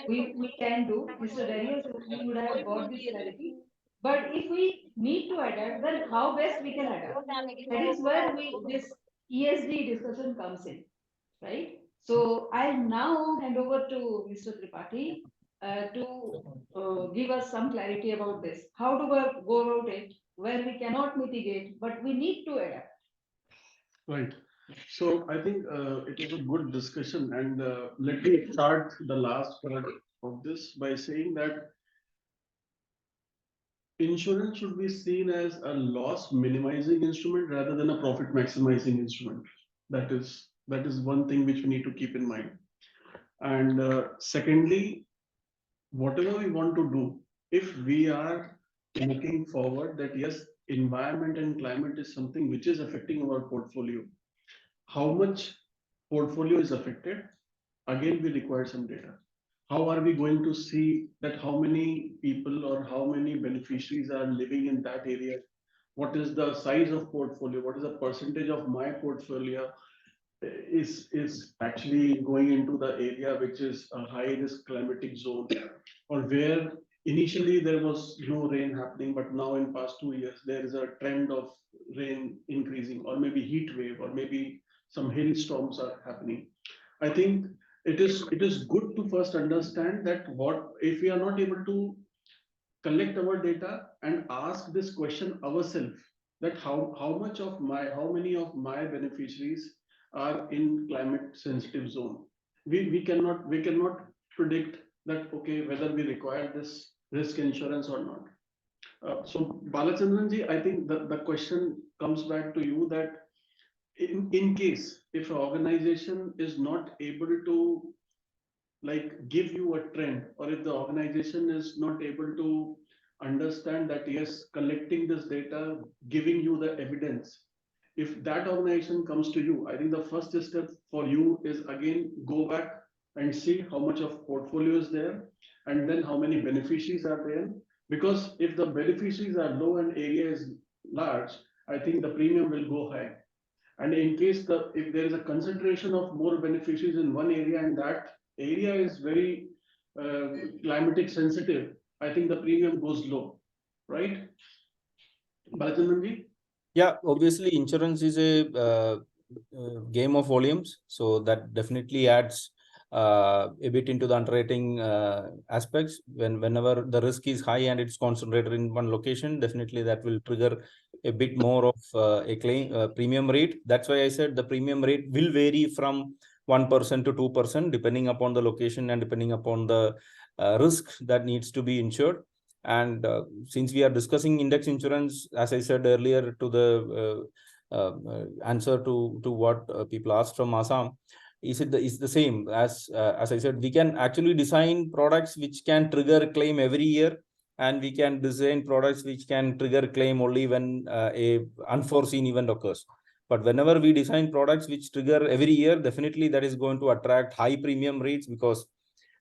We can do. Mr. Darius, we would have got this clarity. But if we need to adapt, then how best we can adapt? That is where this ESG discussion comes in, right? So I'll now hand over to Mr. Tripathi to give us some clarity about this. How do we go about it where we cannot mitigate, but we need to adapt? Right. So I think it was a good discussion, and let me start the last part of this by saying that insurance should be seen as a loss minimizing instrument rather than a profit maximizing instrument. That is one thing which we need to keep in mind. And secondly, whatever we want to do, if we are looking forward that yes, environment and climate is something which is affecting our portfolio, how much portfolio is affected, again we require some data. How are we going to see that how many people or how many beneficiaries are living in that area? What is the size of portfolio? What is the percentage of my portfolio is actually going into the area which is a high risk climatic zone, or where initially there was no rain happening, but now in past 2 years there is a trend of rain increasing, or maybe heat wave, or maybe some hailstorms are happening. I think it is good to first understand that what if we are not able to collect our data and ask this question ourselves, that how many of my beneficiaries are in climate sensitive zone. We cannot predict that, okay, whether we require this risk insurance or not. So Balachandranji, I think the question comes back to you that in case if an organization is not able to like give you a trend, or if the organization is not able to understand that yes, collecting this data, giving you the evidence, if that organization comes to you, I think the first step for you is again go back and see how much of portfolio is there, and then how many beneficiaries are there. Because if the beneficiaries are low and area is large, I think the premium will go high. And in case if there is a concentration of more beneficiaries in one area and that area is very climatic sensitive, I think the premium goes low, right? Balachandranji? Yeah, obviously insurance is a game of volumes, so that definitely adds a bit into the underwriting aspects. Whenever the risk is high and it's concentrated in one location, definitely that will trigger a bit more of a claim premium rate. That's why I said the premium rate will vary from 1% to 2% depending upon the location and depending upon the risk that needs to be insured. And since we are discussing index insurance, as I said earlier to the answer to what people asked from Assam, is the same as I said, we can actually design products which can trigger claim every year, and we can design products which can trigger claim only when a unforeseen event occurs. But whenever we design products which trigger every year, definitely that is going to attract high premium rates, because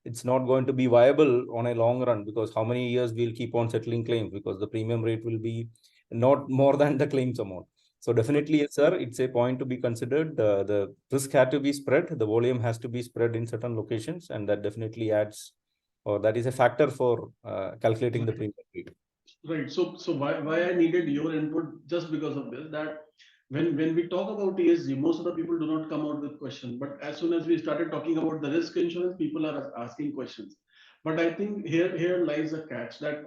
it's not going to be viable on a long run, because how many years we'll keep on settling claims, because the premium rate will be not more than the claims amount. So definitely, yes, sir, it's a point to be considered. The risk had to be spread. The volume has to be spread in certain locations, and that definitely adds, or that is a factor for calculating the premium rate. Right. So why I needed your input just because of this, that when we talk about ESG, most of the people do not come out with questions. But as soon as we started talking about the risk insurance, people are asking questions. But I think here lies a catch, that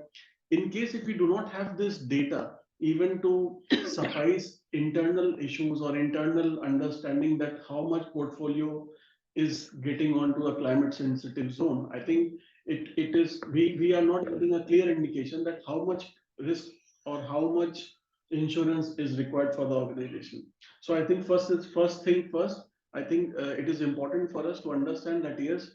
in case if we do not have this data, even to suffice internal issues or internal understanding that how much portfolio is getting onto a climate sensitive zone, I think it is we are not getting a clear indication that how much risk or how much insurance is required for the organization. So I think first thing first, I think it is important for us to understand that yes,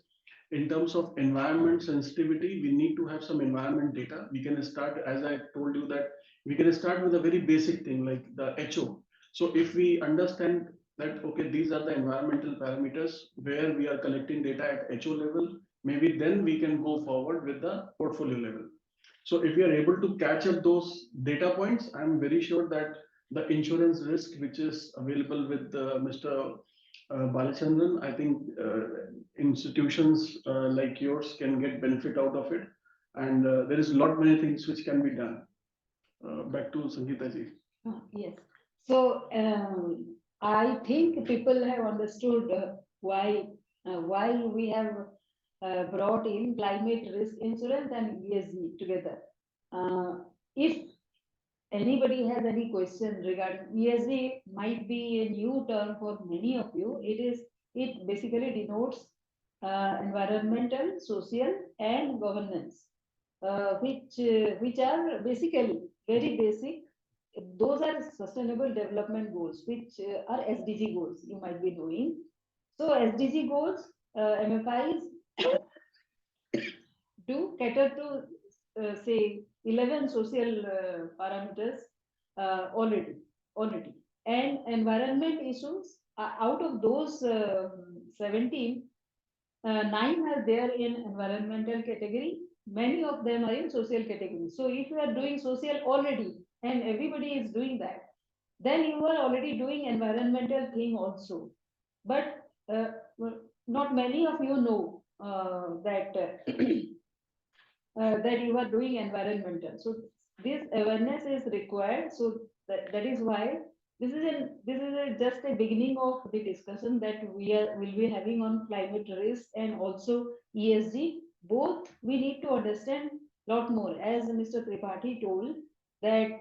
in terms of environment sensitivity, we need to have some environment data. We can start, as I told you, that we can start with a very basic thing like the HO. So if we understand that, okay, these are the environmental parameters where we are collecting data at HO level, maybe then we can go forward with the portfolio level. So if we are able to catch up those data points, I'm very sure that the insurance risk which is available with Mr. Balachandran, I think institutions like yours can get benefit out of it. And there is a lot many things which can be done. Back to Sangeeta ji. Yes. So I think people have understood why we have brought in climate risk insurance and ESG together. If anybody has any question regarding ESG, might be a new term for many of you. It basically denotes environmental, social, and governance, which are basically very basic. Those are sustainable development goals, which are SDG goals, you might be knowing. So SDG goals, MFIs do cater to say 11 social parameters already. And environment issues, out of those 17, 9 are there in environmental category. Many of them are in social category. So if you are doing social already and everybody is doing that, then you are already doing environmental thing also. But not many of you know that that you are doing environmental. So this awareness is required. So that is why this is just a beginning of the discussion that will be having on climate risk and also ESG. Both we need to understand a lot more. As Mr. Tripathi told, that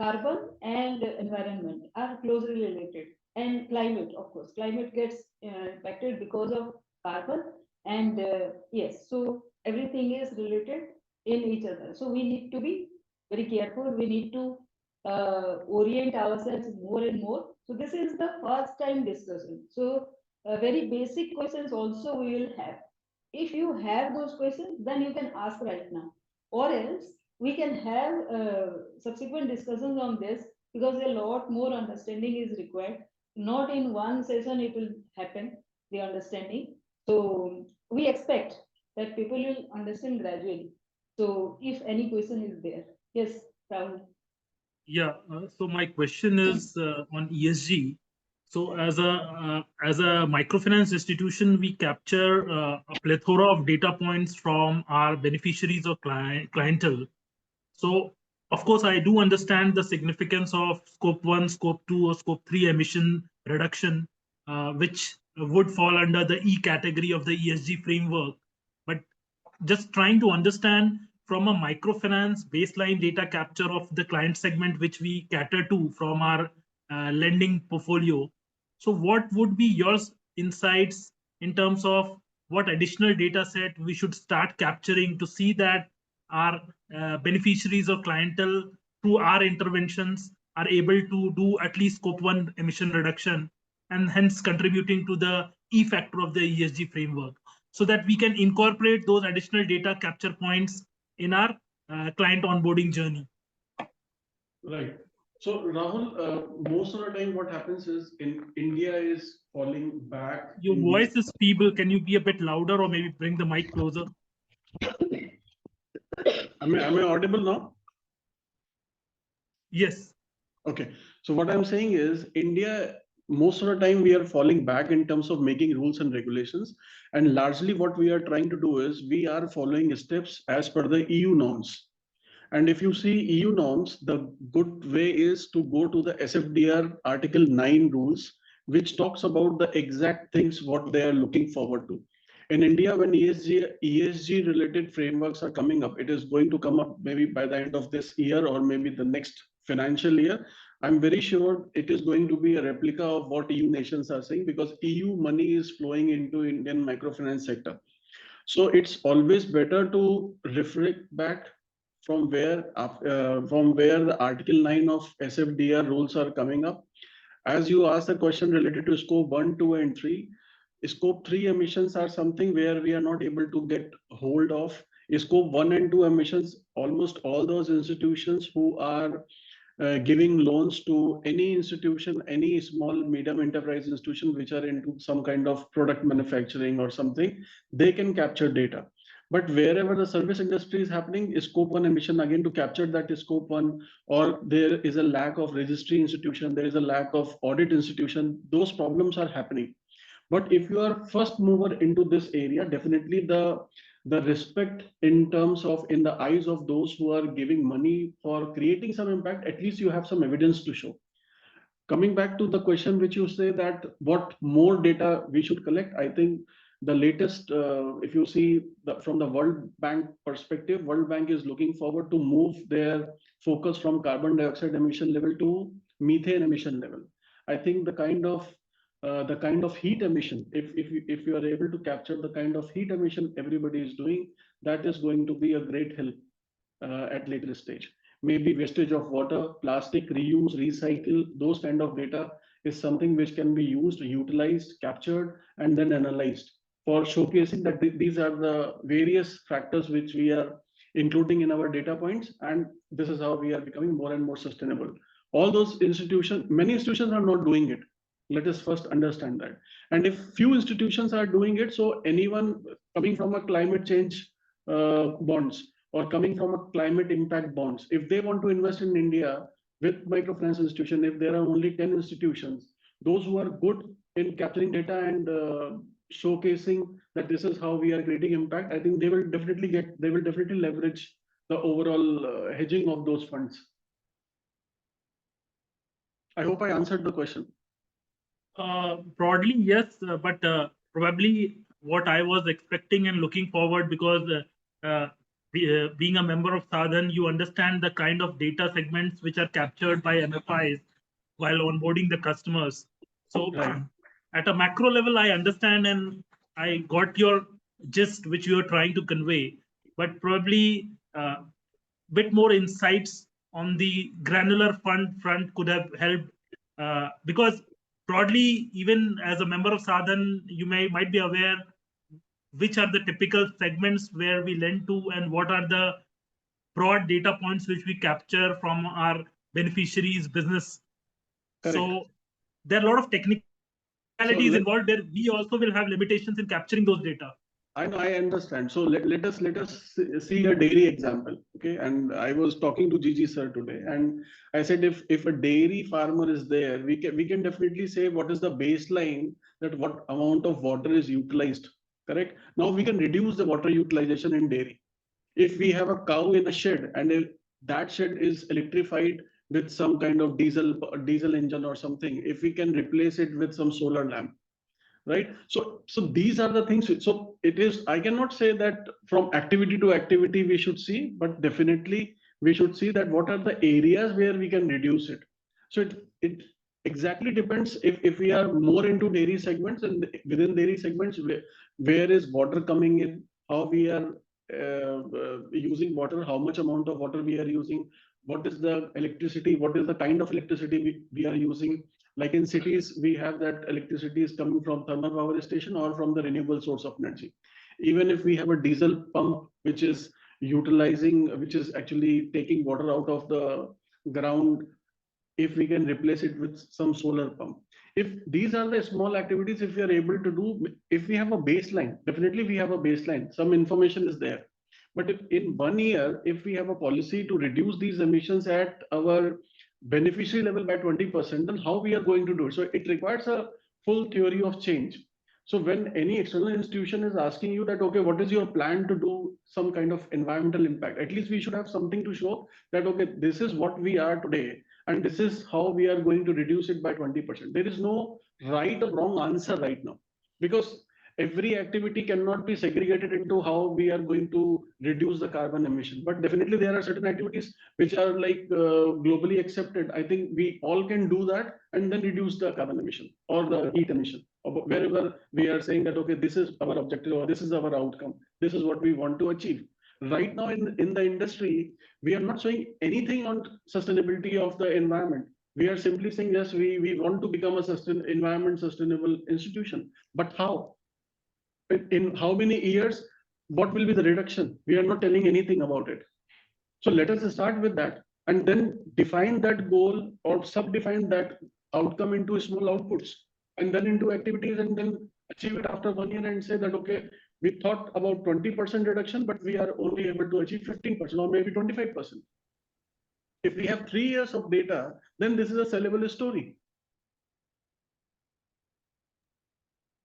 carbon and environment are closely related, and climate, of course, climate gets impacted because of carbon, and yes, so everything is related in each other. So we need to be very careful. We need to orient ourselves more and more. So this is the first time discussion. So very basic questions also we will have. If you have those questions, then you can ask right now, or else we can have subsequent discussions on this, because a lot more understanding is required. Not in one session it will happen, the understanding. So we expect that people will understand gradually. So if any question is there, yes, Rahul. Yeah, so my question is on ESG. So as a microfinance institution, we capture a plethora of data points from our beneficiaries or clientele. So of course, I do understand the significance of scope 1, scope 2, or scope 3 emission reduction, which would fall under the E category of the ESG framework. But just trying to understand from a microfinance baseline data capture of the client segment which we cater to from our lending portfolio. So what would be your insights in terms of what additional data set we should start capturing to see that our beneficiaries or clientele through our interventions are able to do at least scope 1 emission reduction, and hence contributing to the E factor of the ESG framework, so that we can incorporate those additional data capture points in our client onboarding journey. Right. So Rahul, most of the time what happens is in India is falling back. Your voice is feeble. Can you be a bit louder or maybe bring the mic closer? Am I audible now? Yes. Okay. So what I'm saying is India, most of the time we are falling back in terms of making rules and regulations. And largely what we are trying to do is we are following steps as per the EU norms. And if you see EU norms, the good way is to go to the SFDR Article 9 rules, which talks about the exact things what they are looking forward to. In India, when ESG related frameworks are coming up, it is going to come up maybe by the end of this year or maybe the next financial year. I'm very sure it is going to be a replica of what EU nations are saying, because EU money is flowing into Indian microfinance sector. So it's always better to reflect back from where the Article 9 of SFDR rules are coming up. As you asked the question related to scope 1, 2, and 3, scope 3 emissions are something where we are not able to get hold of. Scope 1 and 2 emissions, almost all those institutions who are giving loans to any institution, any small medium enterprise institution which are into some kind of product manufacturing or something, they can capture data. But wherever the service industry is happening, scope 1 emission, again to capture that scope 1, or there is a lack of registry institution, there is a lack of audit institution, those problems are happening. But if you are first mover into this area, definitely the respect in terms of in the eyes of those who are giving money for creating some impact, at least you have some evidence to show. Coming back to the question which you say that what more data we should collect, I think the latest, if you see from the World Bank perspective, World Bank is looking forward to move their focus from carbon dioxide emission level to methane emission level. I think the kind of heat emission, if you are able to capture the kind of heat emission everybody is doing, that is going to be a great help at later stage. Maybe wastage of water, plastic, reuse, recycle, those kind of data is something which can be used, utilized, captured, and then analyzed for showcasing that these are the various factors which we are including in our data points, and this is how we are becoming more and more sustainable. All those institutions, many institutions are not doing it. Let us first understand that. And if few institutions are doing it, so anyone coming from a climate change bonds or coming from a climate impact bonds, if they want to invest in India with microfinance institution, if there are only 10 institutions, those who are good in capturing data and showcasing that this is how we are creating impact, I think they will definitely leverage the overall hedging of those funds. I hope I answered the question. Broadly, yes, but probably what I was expecting and looking forward, because being a member of Sadhan, you understand the kind of data segments which are captured by MFIs while onboarding the customers. So Right. At a macro level, I understand and I got your gist which you are trying to convey, but probably bit more insights on the granular front could have helped, because broadly, even as a member of Sadhan, you might be aware which are the typical segments where we lend to and what are the broad data points which we capture from our beneficiaries' business. Correct. So there are a lot of technicalities involved where we also will have limitations in capturing those data. I know, I understand. So let us see a dairy example. Okay. And I was talking to Gigi sir today, and I said if a dairy farmer is there, we can definitely say what is the baseline, that what amount of water is utilized. Correct. Now we can reduce the water utilization in dairy. If we have a cow in a shed and if that shed is electrified with some kind of diesel engine or something, if we can replace it with some solar lamp, right? So these are the things. So it is, I cannot say that from activity to activity we should see, but definitely we should see that what are the areas where we can reduce it. So it exactly depends if we are more into dairy segments, and within dairy segments, where is water coming in, how we are using water, how much amount of water we are using, what is the electricity, what is the kind of electricity we are using. Like in cities, we have that electricity is coming from thermal power station or from the renewable source of energy. Even if we have a diesel pump, which is actually taking water out of the ground, if we can replace it with some solar pump. If these are the small activities, if we are able to do, if we have a baseline, definitely we have a baseline, some information is there. But if in 1 year, if we have a policy to reduce these emissions at our beneficiary level by 20%, then how we are going to do it? So it requires a full theory of change. So when any external institution is asking you that, okay, what is your plan to do some kind of environmental impact? At least we should have something to show that, okay, this is what we are today, and this is how we are going to reduce it by 20%. There is no right or wrong answer right now, because every activity cannot be segregated into how we are going to reduce the carbon emission. But definitely there are certain activities which are like globally accepted. I think we all can do that and then reduce the carbon emission or the heat emission. Or wherever we are saying that, okay, this is our objective or this is our outcome, this is what we want to achieve. Right now in the industry, we are not showing anything on sustainability of the environment. We are simply saying, yes, we want to become a environment sustainable institution. But how? In how many years? What will be the reduction? We are not telling anything about it. So let us start with that and then define that goal or sub-define that outcome into small outputs and then into activities, and then achieve it after 1 year and say that, okay, we thought about 20% reduction, but we are only able to achieve 15% or maybe 25%. If we have 3 years of data, then this is a sellable story.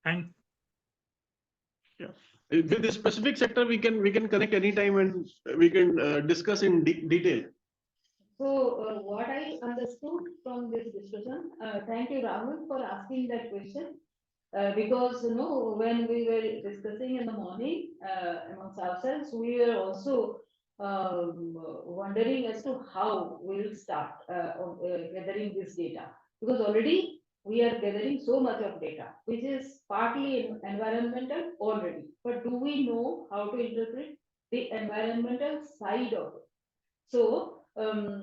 And Yeah. With this specific sector, we can connect anytime and we can discuss in detail. So what I understood from this discussion, thank you, Rahul, for asking that question. Because when we were discussing in the morning amongst ourselves, we were also wondering as to how we will start gathering this data. Because already we are gathering so much of data, which is partly environmental already. But do we know how to interpret the environmental side of it? So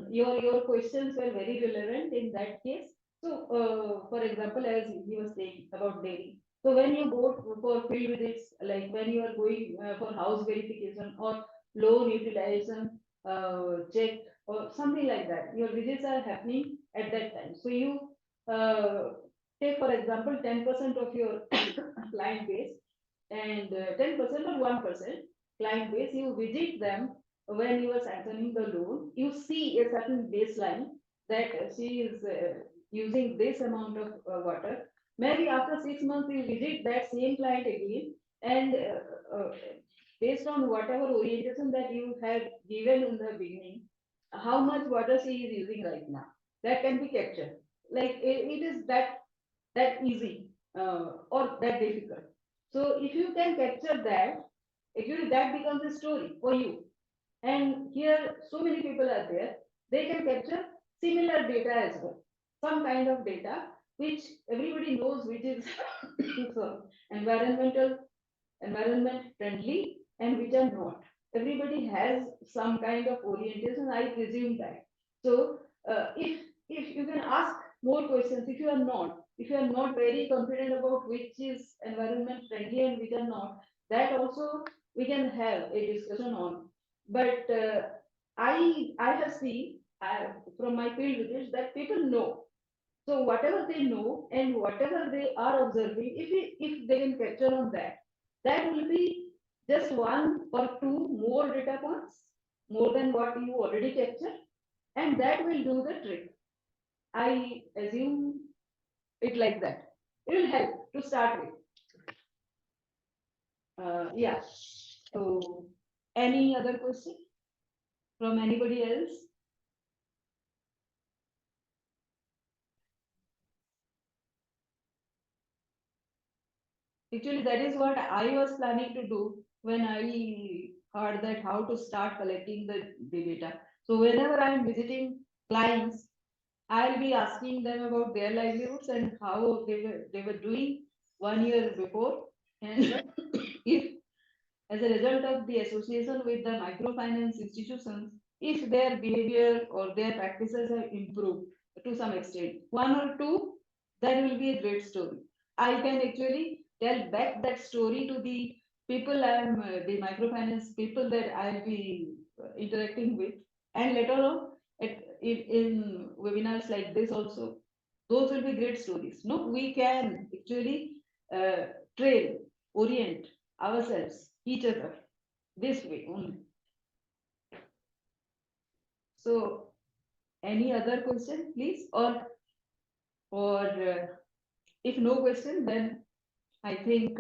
your questions were very relevant in that case. So, for example, as he was saying about dairy. So when you go for field visits, like when you are going for house verification or loan utilization check or something like that, your visits are happening at that time. So you take, for example, 10% of your client base and 10% or 1% client base, you visit them when you are sanctioning the loan, you see a certain baseline that she is using this amount of water. Maybe after 6 months, you visit that same client again, and based on whatever orientation that you have given in the beginning, how much water she is using right now, that can be captured. Like it is that easy or that difficult. So if you can capture that, actually that becomes a story for you. And here, so many people are there, they can capture similar data as well. Some kind of data which everybody knows which is environment friendly and which are not. Everybody has some kind of orientation, I presume that. So if you can ask more questions, if you are not very confident about which is environment friendly and which are not, that also we can have a discussion on. But I have seen from my field visits that people know. So whatever they know and whatever they are observing, if they can capture on that, that will be just 1 or 2 more data points, more than what you already captured, and that will do the trick. I assume it like that. It will help to start with. Yeah. So, any other question from anybody else? Actually, that is what I was planning to do when I heard that how to start collecting the data. So whenever I am visiting clients, I'll be asking them about their livelihoods and how they were doing 1 year before, and if as a result of the association with the microfinance institutions, if their behavior or their practices have improved to some extent, 1 or 2, that will be a great story. I can actually tell back that story to the people the microfinance people that I'll be interacting with, and later on, in webinars like this also, those will be great stories. No, we can actually train, orient ourselves, each other, this way only. So, any other question, please? Or if no question, then I think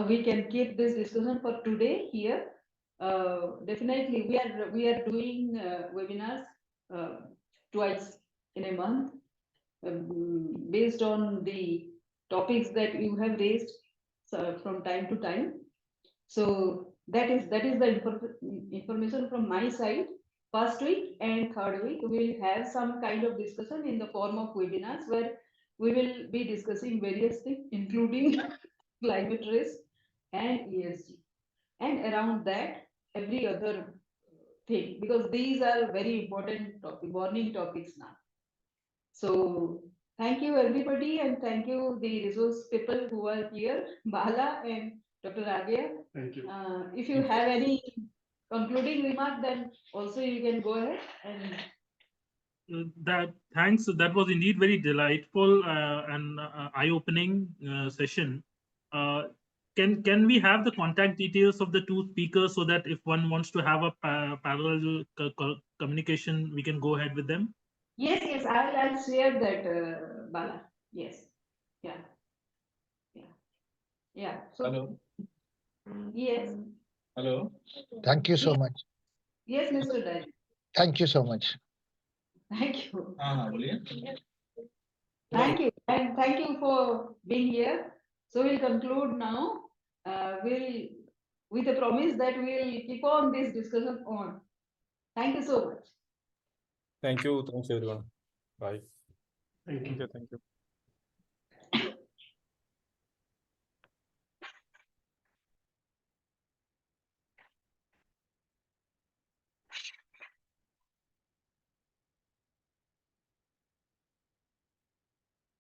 we can keep this discussion for today here. Definitely, we are doing webinars twice in a month based on the topics that you have raised from time to time. So that is the information from my side. First week and third week, we will have some kind of discussion in the form of webinars where we will be discussing various things, including climate risk and ESG. And around that, every other thing, because these are very important topic, burning topics now. So thank you everybody, and thank you the resource people who are here, Bala and Dr. Raghia. Thank you. If you have any concluding remark, then also you can go ahead and. Thanks. That was indeed very delightful and eye-opening session. Can we have the contact details of the two speakers so that if one wants to have a parallel communication, we can go ahead with them? Yes, I'll share that, Bala. Yes, yeah. So. Hello. Yes. Hello. Thank you so much. Yes, Mr. Dai. Thank you so much. Thank you. बोलिए. Thank you, and thank you for being here. So we'll conclude now. We'll, with a promise that we'll keep on this discussion on. Thank you so much. Thank you. Thanks everyone. Bye. Thank you. Thank you.